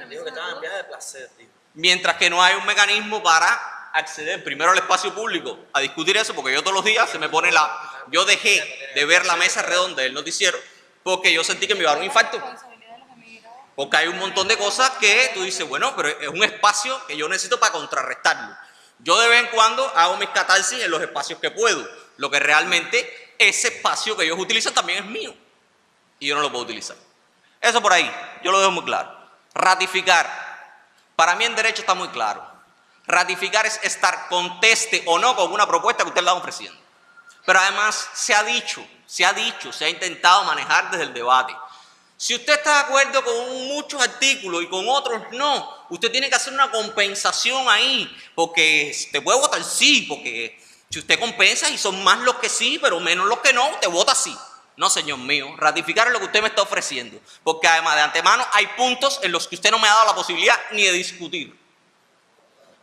mientras que no hay un mecanismo para acceder primero al espacio público a discutir eso, porque yo todos los días se me pone yo dejé de ver la mesa redonda del noticiero porque yo sentí que me iba a dar un infarto. Porque hay un montón de cosas que tú dices, bueno, pero es un espacio que yo necesito para contrarrestarlo. Yo de vez en cuando hago mis catarsis en los espacios que puedo. Lo que realmente ese espacio que ellos utilizan también es mío. Y yo no lo puedo utilizar. Eso por ahí, yo lo dejo muy claro. Ratificar. Para mí en derecho está muy claro. Ratificar es estar conteste o no con una propuesta que usted le está ofreciendo. Pero además se ha intentado manejar desde el debate. Si usted está de acuerdo con muchos artículos y con otros no, usted tiene que hacer una compensación ahí, porque te puede votar sí, porque si usted compensa y son más los que sí, pero menos los que no, usted vota sí. No, señor mío, ratificar es lo que usted me está ofreciendo, porque además de antemano hay puntos en los que usted no me ha dado la posibilidad ni de discutir.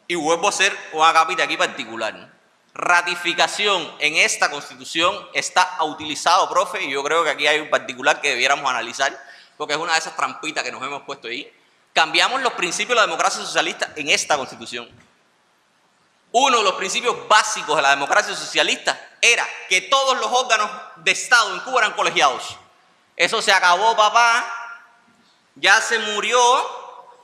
Y vuelvo a hacer un acápite aquí particular. Ratificación en esta Constitución está utilizado, profe, y yo creo que aquí hay un particular que debiéramos analizar, porque es una de esas trampitas que nos hemos puesto ahí. Cambiamos los principios de la democracia socialista en esta Constitución. Uno de los principios básicos de la democracia socialista era que todos los órganos de Estado en Cuba eran colegiados. Eso se acabó, papá. Ya se murió.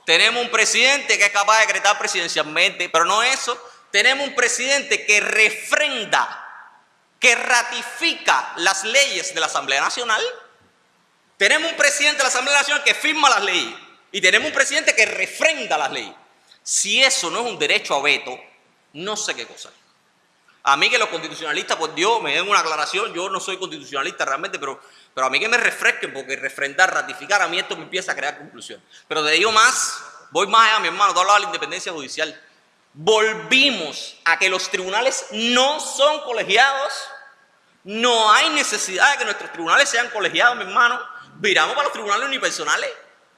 Tenemos un presidente que es capaz de decretar presidencialmente, pero no eso. Tenemos un presidente que refrenda, que ratifica las leyes de la Asamblea Nacional. Tenemos un presidente de la Asamblea Nacional que firma las leyes. Y tenemos un presidente que refrenda las leyes. Si eso no es un derecho a veto, no sé qué cosa. A mí que los constitucionalistas, por Dios, me den una aclaración. Yo no soy constitucionalista realmente, pero a mí que me refresquen, porque refrendar, ratificar, a mí esto me empieza a crear conclusiones. Pero te digo más, voy más allá, mi hermano, tú hablabas de la independencia judicial. Volvimos a que los tribunales no son colegiados. No hay necesidad de que nuestros tribunales sean colegiados, mi hermano. Viramos para los tribunales unipersonales,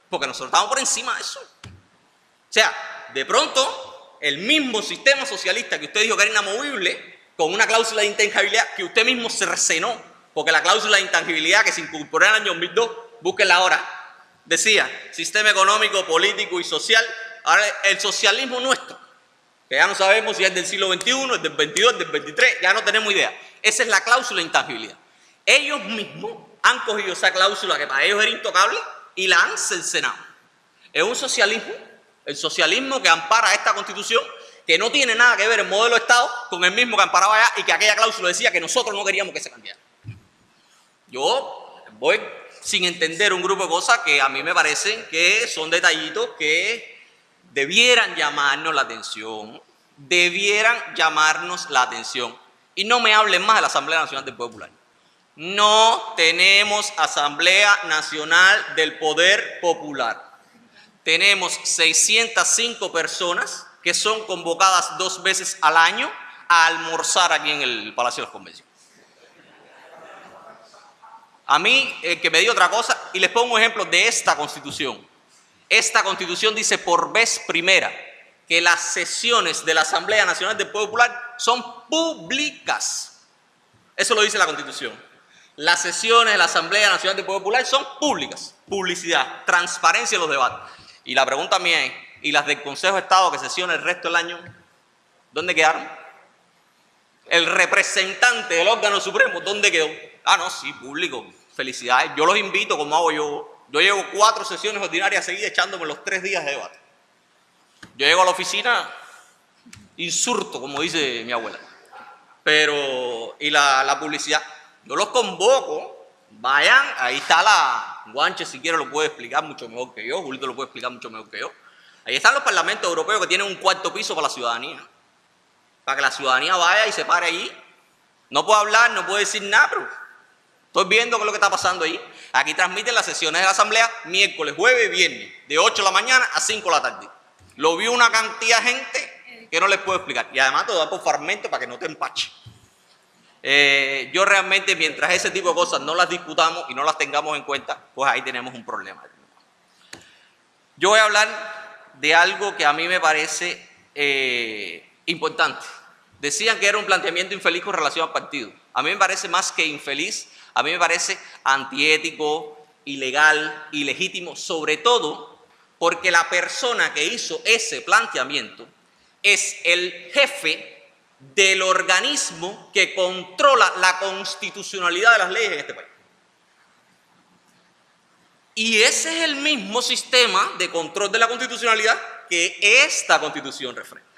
porque nosotros estamos por encima de eso. O sea, de pronto, el mismo sistema socialista que usted dijo que era inamovible, con una cláusula de intangibilidad que usted mismo se recenó, porque la cláusula de intangibilidad que se incorporó en el año 2002, búsquenla ahora, decía, sistema económico, político y social. Ahora el socialismo nuestro, que ya no sabemos si es del siglo XXI, es del XXII, es del XXIII, ya no tenemos idea. Esa es la cláusula de intangibilidad. Ellos mismos han cogido esa cláusula que para ellos era intocable y la han cercenado. Es un socialismo, el socialismo que ampara esta Constitución, que no tiene nada que ver el modelo de Estado con el mismo que amparaba allá y que aquella cláusula decía que nosotros no queríamos que se cambiara. Yo voy sin entender un grupo de cosas que a mí me parecen que son detallitos que debieran llamarnos la atención, Y no me hablen más de la Asamblea Nacional del Poder Popular. No tenemos Asamblea Nacional del Poder Popular. Tenemos 605 personas que son convocadas 2 veces al año a almorzar aquí en el Palacio de las Convenciones. A mí, que me diga otra cosa, y les pongo un ejemplo de esta Constitución. Esta Constitución dice por vez primera que las sesiones de la Asamblea Nacional del Poder Popular son públicas. Eso lo dice la Constitución. Las sesiones de la Asamblea Nacional del Poder Popular son públicas. Publicidad, transparencia en los debates. Y la pregunta mía es, ¿y las del Consejo de Estado que sesionan el resto del año, dónde quedaron? El representante del órgano supremo, ¿dónde quedó? Ah, no, sí, público. Felicidades. Yo los invito, como hago yo. Yo llevo 4 sesiones ordinarias seguidas echándome los 3 días de debate. Yo llego a la oficina, insurto, como dice mi abuela. Pero, y la publicidad. Yo los convoco, vayan, ahí está la Guanche, si quiere lo puede explicar mucho mejor que yo, Julito lo puede explicar mucho mejor que yo. Ahí están los parlamentos europeos que tienen un 4º piso para la ciudadanía. Para que la ciudadanía vaya y se pare allí. No puedo hablar, no puedo decir nada, pero estoy viendo qué es lo que está pasando ahí. Aquí transmiten las sesiones de la Asamblea miércoles, jueves y viernes, de 8 de la mañana a 5 de la tarde. Lo vio una cantidad de gente que no les puedo explicar. Y además te da por fragmento para que no te empache. Yo realmente, mientras ese tipo de cosas no las discutamos y no las tengamos en cuenta, pues ahí tenemos un problema. Yo voy a hablar de algo que a mí me parece importante. Decían que era un planteamiento infeliz con relación al partido. A mí me parece más que infeliz, a mí me parece antiético, ilegal, ilegítimo, sobre todo porque la persona que hizo ese planteamiento es el jefe del organismo que controla la constitucionalidad de las leyes en este país. Y ese es el mismo sistema de control de la constitucionalidad que esta Constitución refrenda.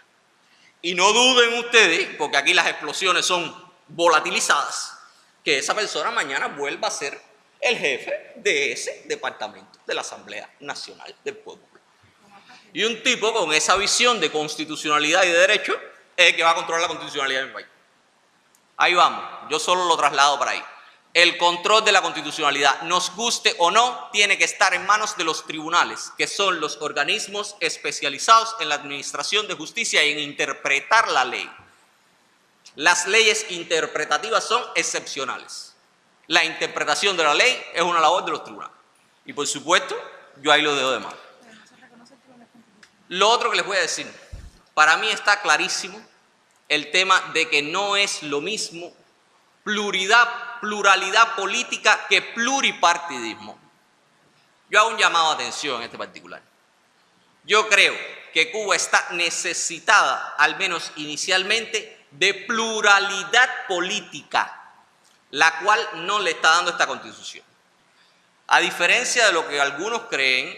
Y no duden ustedes, porque aquí las explosiones son volatilizadas, que esa persona mañana vuelva a ser el jefe de ese departamento de la Asamblea Nacional del Pueblo. Y un tipo con esa visión de constitucionalidad y de derecho es el que va a controlar la constitucionalidad del país. Ahí vamos, yo solo lo traslado para ahí. El control de la constitucionalidad, nos guste o no, tiene que estar en manos de los tribunales, que son los organismos especializados en la administración de justicia y en interpretar la ley. Las leyes interpretativas son excepcionales. La interpretación de la ley es una labor de los tribunales. Y por supuesto, yo ahí lo dejo de mano. Lo otro que les voy a decir, para mí está clarísimo el tema de que no es lo mismo pluralidad política que pluripartidismo. Yo hago un llamado de atención en este particular. Yo creo que Cuba está necesitada, al menos inicialmente, de pluralidad política, la cual no le está dando esta Constitución. A diferencia de lo que algunos creen,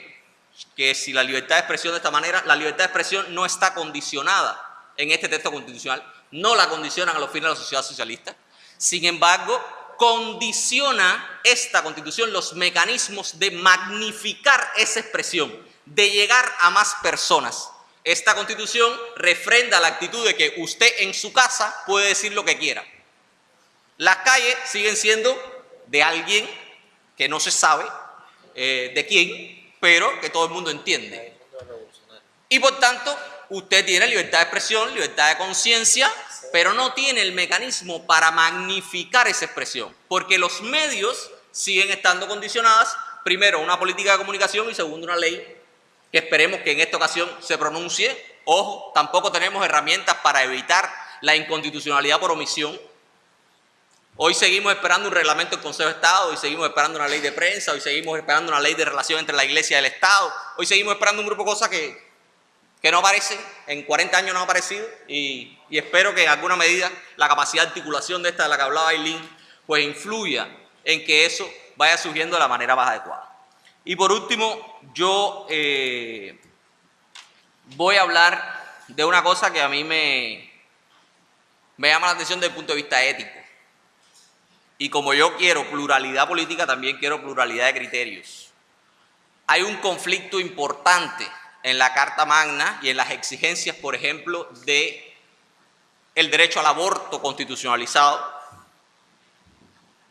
que si la libertad de expresión de esta manera, la libertad de expresión no está condicionada en este texto constitucional, no la condicionan a los fines de la sociedad socialista. Sin embargo, condiciona esta Constitución los mecanismos de magnificar esa expresión, de llegar a más personas. Esta Constitución refrenda la actitud de que usted en su casa puede decir lo que quiera. Las calles siguen siendo de alguien que no se sabe de quién, pero que todo el mundo entiende. Y por tanto, usted tiene libertad de expresión, libertad de conciencia, pero no tiene el mecanismo para magnificar esa expresión, porque los medios siguen estando condicionados, primero, una política de comunicación y segundo, una ley que esperemos que en esta ocasión se pronuncie. Ojo, tampoco tenemos herramientas para evitar la inconstitucionalidad por omisión. Hoy seguimos esperando un reglamento del Consejo de Estado, hoy seguimos esperando una ley de prensa, hoy seguimos esperando una ley de relación entre la Iglesia y el Estado, hoy seguimos esperando un grupo de cosas que no aparecen, en 40 años no ha aparecido, y espero que en alguna medida la capacidad de articulación de esta de la que hablaba Ailín pues influya en que eso vaya surgiendo de la manera más adecuada. Y por último, yo voy a hablar de una cosa que a mí me llama la atención desde el punto de vista ético. Y como yo quiero pluralidad política, también quiero pluralidad de criterios. Hay un conflicto importante en la Carta Magna y en las exigencias, por ejemplo, de el derecho al aborto constitucionalizado,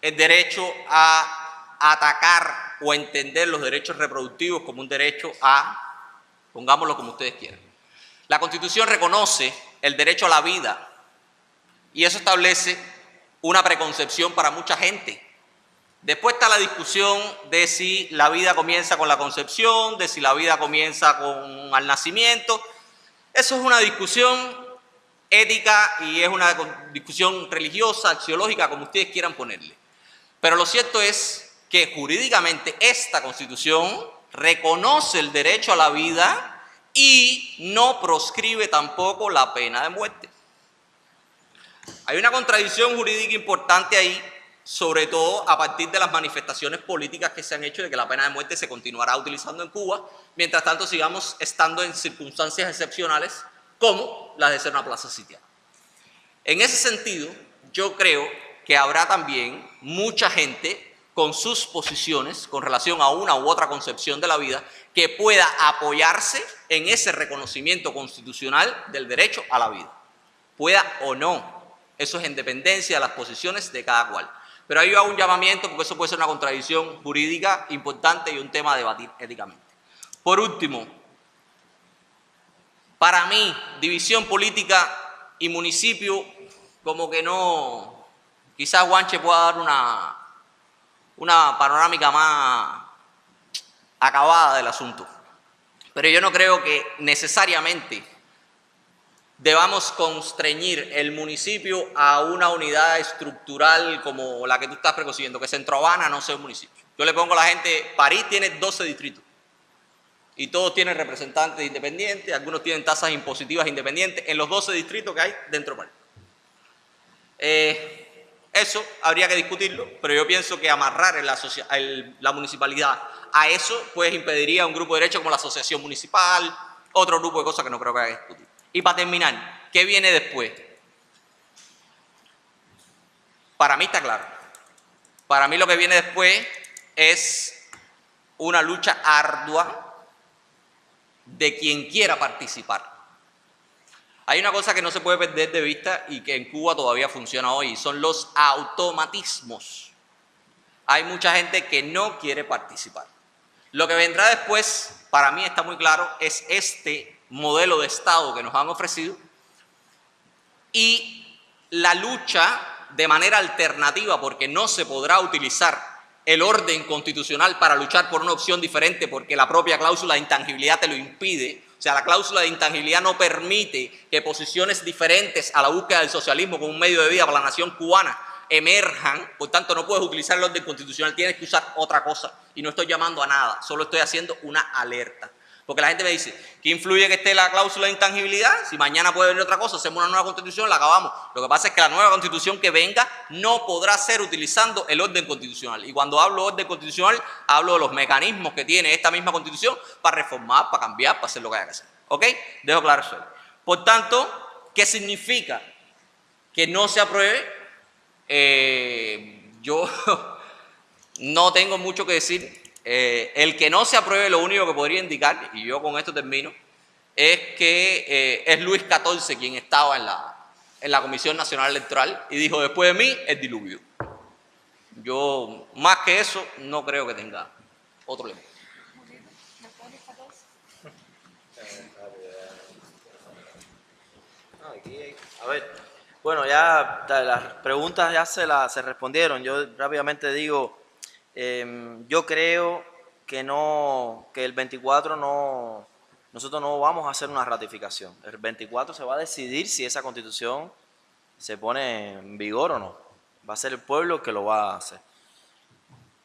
el derecho a atacar o entender los derechos reproductivos como un derecho a, pongámoslo como ustedes quieran. La Constitución reconoce el derecho a la vida y eso establece una preconcepción para mucha gente. Después está la discusión de si la vida comienza con la concepción, de si la vida comienza al nacimiento. Eso es una discusión ética y es una discusión religiosa, axiológica, como ustedes quieran ponerle. Pero lo cierto es que jurídicamente esta Constitución reconoce el derecho a la vida y no proscribe tampoco la pena de muerte. Hay una contradicción jurídica importante ahí, sobre todo a partir de las manifestaciones políticas que se han hecho de que la pena de muerte se continuará utilizando en Cuba, mientras tanto sigamos estando en circunstancias excepcionales como las de ser una plaza sitiada. En ese sentido, yo creo que habrá también mucha gente con sus posiciones con relación a una u otra concepción de la vida que pueda apoyarse en ese reconocimiento constitucional del derecho a la vida. Pueda o no. Eso es en dependencia de las posiciones de cada cual. Pero ahí yo hago un llamamiento porque eso puede ser una contradicción jurídica importante y un tema a debatir éticamente. Por último, para mí, división política y municipio, como que no, quizás Guanche pueda dar una panorámica más acabada del asunto. Pero yo no creo que necesariamente debamos constreñir el municipio a una unidad estructural como la que tú estás preconcebiendo, que Centro Habana no sea un municipio. Yo le pongo a la gente, París tiene 12 distritos y todos tienen representantes independientes, algunos tienen tasas impositivas independientes en los 12 distritos que hay dentro de París. Eso habría que discutirlo, pero yo pienso que amarrar la municipalidad a eso pues impediría a un grupo de derechos como la asociación municipal, otro grupo de cosas que no creo que haya que discutir. Y para terminar, ¿qué viene después? Para mí está claro. Para mí lo que viene después es una lucha ardua de quien quiera participar. Hay una cosa que no se puede perder de vista y que en Cuba todavía funciona hoy, y son los automatismos. Hay mucha gente que no quiere participar. Lo que vendrá después, para mí está muy claro, es este modelo de Estado que nos han ofrecido y la lucha de manera alternativa, porque no se podrá utilizar el orden constitucional para luchar por una opción diferente, porque la propia cláusula de intangibilidad te lo impide. O sea, la cláusula de intangibilidad no permite que posiciones diferentes a la búsqueda del socialismo como un medio de vida para la nación cubana emerjan. Por tanto, no puedes utilizar el orden constitucional, tienes que usar otra cosa. Y no estoy llamando a nada, solo estoy haciendo una alerta. Porque la gente me dice, ¿qué influye que esté la cláusula de intangibilidad? Si mañana puede venir otra cosa, hacemos una nueva constitución, la acabamos. Lo que pasa es que la nueva constitución que venga no podrá ser utilizando el orden constitucional. Y cuando hablo de orden constitucional, hablo de los mecanismos que tiene esta misma constitución para reformar, para cambiar, para hacer lo que haya que hacer. ¿Ok? Dejo claro eso. Por tanto, ¿qué significa que no se apruebe? Yo no tengo mucho que decir. El que no se apruebe, lo único que podría indicar, y yo con esto termino, es que es Luis XIV quien estaba en la Comisión Nacional Electoral y dijo, después de mí, el diluvio. Yo, más que eso, no creo que tenga otro lema. A ver, bueno, ya las preguntas ya se respondieron. Yo rápidamente digo, yo creo que el 24 nosotros no vamos a hacer una ratificación. El 24 se va a decidir si esa constitución se pone en vigor o no. Va a ser el pueblo el que lo va a hacer.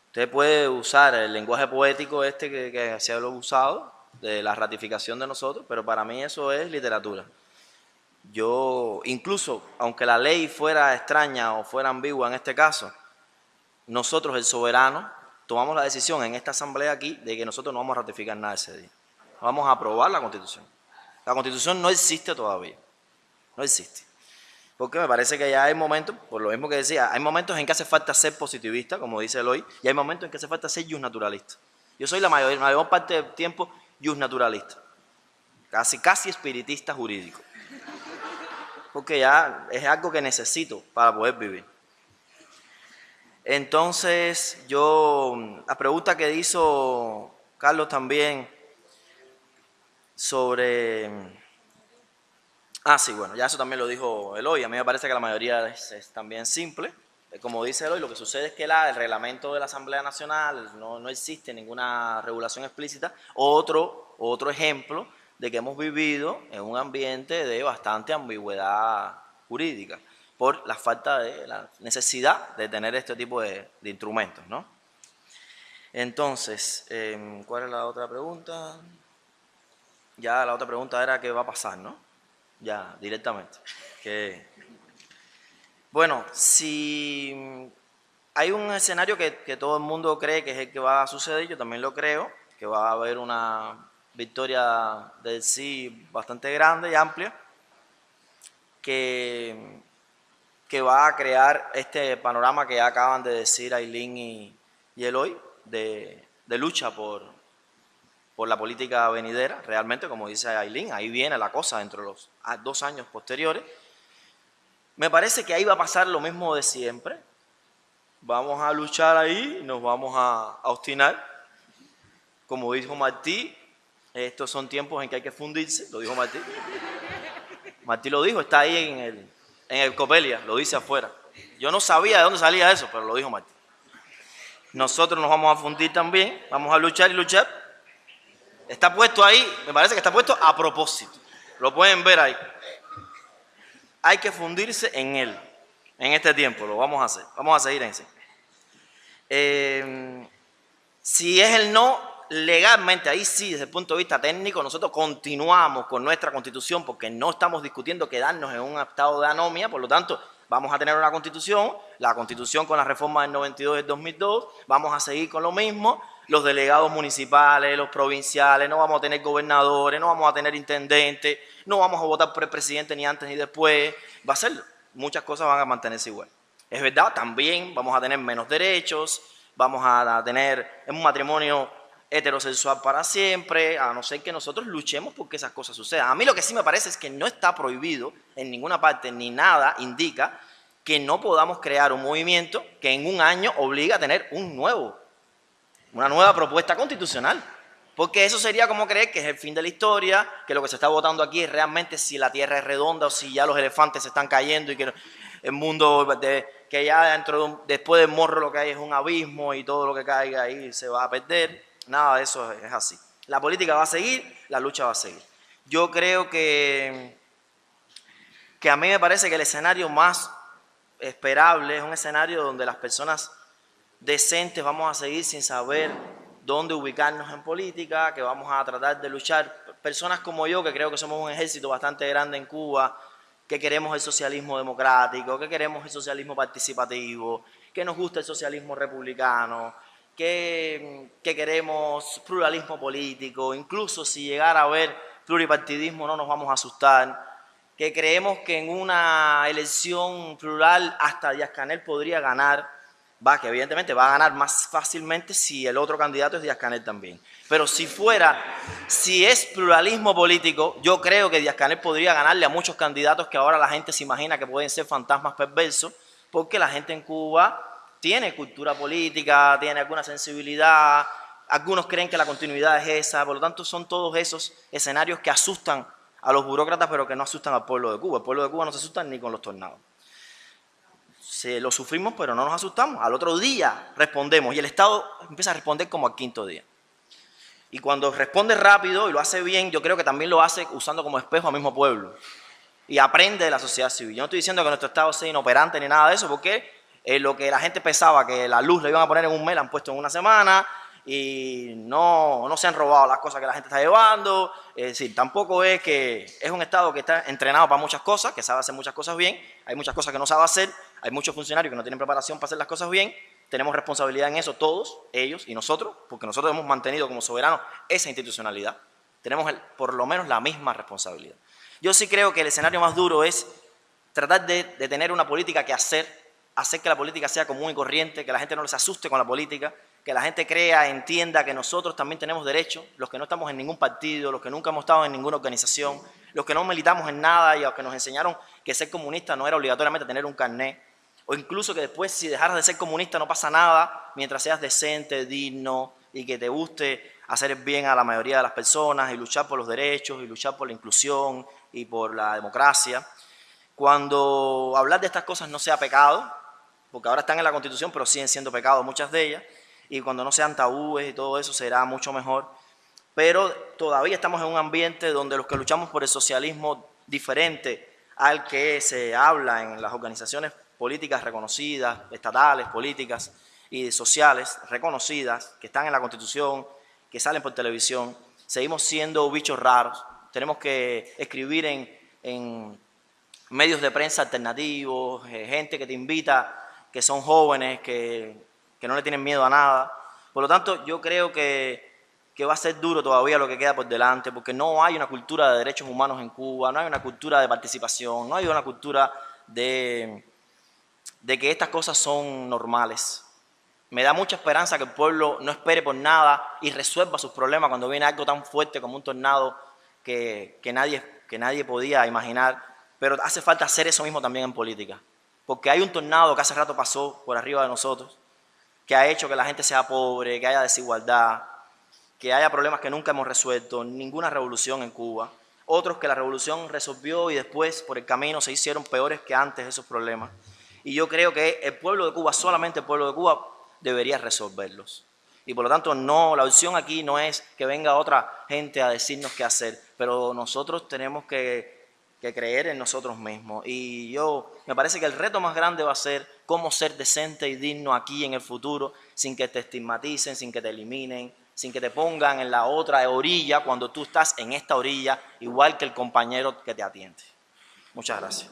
Usted puede usar el lenguaje poético que se ha usado de la ratificación de nosotros, pero para mí eso es literatura. Yo, incluso, aunque la ley fuera extraña o fuera ambigua en este caso, nosotros, el soberano, tomamos la decisión en esta asamblea aquí de que nosotros no vamos a ratificar nada ese día. Vamos a aprobar la Constitución. La Constitución no existe todavía. No existe. Porque me parece que ya hay momentos, por lo mismo que decía, hay momentos en que hace falta ser positivista, como dice Eloy, y hay momentos en que hace falta ser justnaturalista. Yo soy la mayor parte del tiempo justnaturalista. Casi espiritista jurídico. Porque ya es algo que necesito para poder vivir. Entonces, la pregunta que hizo Carlos también sobre... sí, bueno, ya eso también lo dijo Eloy. A mí me parece que la mayoría es también simple. Como dice Eloy, lo que sucede es que el reglamento de la Asamblea Nacional no existe ninguna regulación explícita. Otro ejemplo de que hemos vivido en un ambiente de bastante ambigüedad jurídica, por la falta de la necesidad de tener este tipo de instrumentos, ¿no? Entonces, ¿cuál es la otra pregunta? Ya la otra pregunta era qué va a pasar, ¿no? Ya, directamente. Bueno, si hay un escenario que todo el mundo cree que es el que va a suceder, yo también lo creo, que va a haber una victoria del sí bastante grande y amplia, que va a crear este panorama que ya acaban de decir Ailín y Eloy, de lucha por la política venidera. Realmente, como dice Ailín, ahí viene la cosa dentro de los 2 años posteriores. Me parece que ahí va a pasar lo mismo de siempre. Vamos a luchar ahí, nos vamos a obstinar. Como dijo Martí, estos son tiempos en que hay que fundirse, lo dijo Martí. Martí lo dijo, está ahí en el Copelia, lo dice afuera. Yo no sabía de dónde salía eso, pero lo dijo Martí. Nosotros nos vamos a fundir también, vamos a luchar y luchar. Está puesto ahí, me parece que está puesto a propósito. Lo pueden ver ahí. Hay que fundirse en él, en este tiempo, lo vamos a hacer. Vamos a seguir en ese. Si es el no, legalmente, ahí sí, desde el punto de vista técnico, nosotros continuamos con nuestra constitución porque no estamos discutiendo quedarnos en un estado de anomia, por lo tanto, vamos a tener una constitución, la constitución con la reforma del 92 y del 2002, vamos a seguir con lo mismo, los delegados municipales, los provinciales, no vamos a tener gobernadores, no vamos a tener intendentes, no vamos a votar por el presidente ni antes ni después, va a ser, muchas cosas van a mantenerse igual. Es verdad, también vamos a tener menos derechos, vamos a tener un matrimonio heterosexual para siempre, a no ser que nosotros luchemos porque esas cosas sucedan. A mí lo que sí me parece es que no está prohibido en ninguna parte, ni nada indica que no podamos crear un movimiento que en un año obliga a tener una nueva propuesta constitucional. Porque eso sería como creer que es el fin de la historia, que lo que se está votando aquí es realmente si la Tierra es redonda o si ya los elefantes se están cayendo y que el mundo que ya después del morro lo que hay es un abismo y todo lo que caiga ahí se va a perder. Nada de eso es así. La política va a seguir, la lucha va a seguir. Yo creo que a mí me parece que el escenario más esperable es un escenario donde las personas decentes vamos a seguir sin saber dónde ubicarnos en política, que vamos a tratar de luchar. Personas como yo, que creo que somos un ejército bastante grande en Cuba, que queremos el socialismo democrático, que queremos el socialismo participativo, que nos gusta el socialismo republicano, que queremos pluralismo político, incluso si llegara a haber pluripartidismo no nos vamos a asustar, que creemos que en una elección plural hasta Díaz-Canel podría ganar, que evidentemente va a ganar más fácilmente si el otro candidato es Díaz-Canel también. Pero si es pluralismo político, yo creo que Díaz-Canel podría ganarle a muchos candidatos que ahora la gente se imagina que pueden ser fantasmas perversos, porque la gente en Cuba tiene cultura política, tiene alguna sensibilidad, algunos creen que la continuidad es esa, por lo tanto son todos esos escenarios que asustan a los burócratas, pero que no asustan al pueblo de Cuba. El pueblo de Cuba no se asusta ni con los tornados. Lo sufrimos, pero no nos asustamos. Al otro día respondemos y el Estado empieza a responder como al quinto día. Y cuando responde rápido y lo hace bien, yo creo que también lo hace usando como espejo al mismo pueblo. Y aprende de la sociedad civil. Yo no estoy diciendo que nuestro Estado sea inoperante ni nada de eso, porque lo que la gente pensaba que la luz la iban a poner en un mes, la han puesto en una semana, y no se han robado las cosas que la gente está llevando. Es decir, tampoco es que es un Estado que está entrenado para muchas cosas, que sabe hacer muchas cosas bien, hay muchas cosas que no sabe hacer, hay muchos funcionarios que no tienen preparación para hacer las cosas bien, tenemos responsabilidad en eso todos, ellos y nosotros, porque nosotros hemos mantenido como soberanos esa institucionalidad, tenemos por lo menos la misma responsabilidad. Yo sí creo que el escenario más duro es tratar de tener una política que hacer que la política sea común y corriente, que la gente no les asuste con la política, que la gente entienda que nosotros también tenemos derechos, los que no estamos en ningún partido, los que nunca hemos estado en ninguna organización, los que no militamos en nada y los que nos enseñaron que ser comunista no era obligatoriamente tener un carnet, o incluso que después si dejaras de ser comunista no pasa nada mientras seas decente, digno y que te guste hacer el bien a la mayoría de las personas y luchar por los derechos y luchar por la inclusión y por la democracia. Cuando hablar de estas cosas no sea pecado, porque ahora están en la Constitución pero siguen siendo pecado muchas de ellas, y cuando no sean tabúes y todo eso será mucho mejor. Pero todavía estamos en un ambiente donde los que luchamos por el socialismo diferente al que se habla en las organizaciones políticas reconocidas, estatales, políticas y sociales reconocidas, que están en la Constitución, que salen por televisión, seguimos siendo bichos raros. Tenemos que escribir en medios de prensa alternativos, gente que te invita, que son jóvenes, que no le tienen miedo a nada. Por lo tanto, yo creo que va a ser duro todavía lo que queda por delante, porque no hay una cultura de derechos humanos en Cuba, no hay una cultura de participación, no hay una cultura de que estas cosas son normales. Me da mucha esperanza que el pueblo no espere por nada y resuelva sus problemas cuando viene algo tan fuerte como un tornado que nadie podía imaginar, pero hace falta hacer eso mismo también en política, porque hay un tornado que hace rato pasó por arriba de nosotros, que ha hecho que la gente sea pobre, que haya desigualdad, que haya problemas que nunca hemos resuelto, ninguna revolución en Cuba, otros que la revolución resolvió y después por el camino se hicieron peores que antes esos problemas. Y yo creo que el pueblo de Cuba, solamente el pueblo de Cuba, debería resolverlos. Y por lo tanto, la opción aquí no es que venga otra gente a decirnos qué hacer, pero nosotros tenemos que creer en nosotros mismos. Y me parece que el reto más grande va a ser cómo ser decente y digno aquí en el futuro, sin que te estigmaticen, sin que te eliminen, sin que te pongan en la otra orilla cuando tú estás en esta orilla, igual que el compañero que te atiende. Muchas gracias.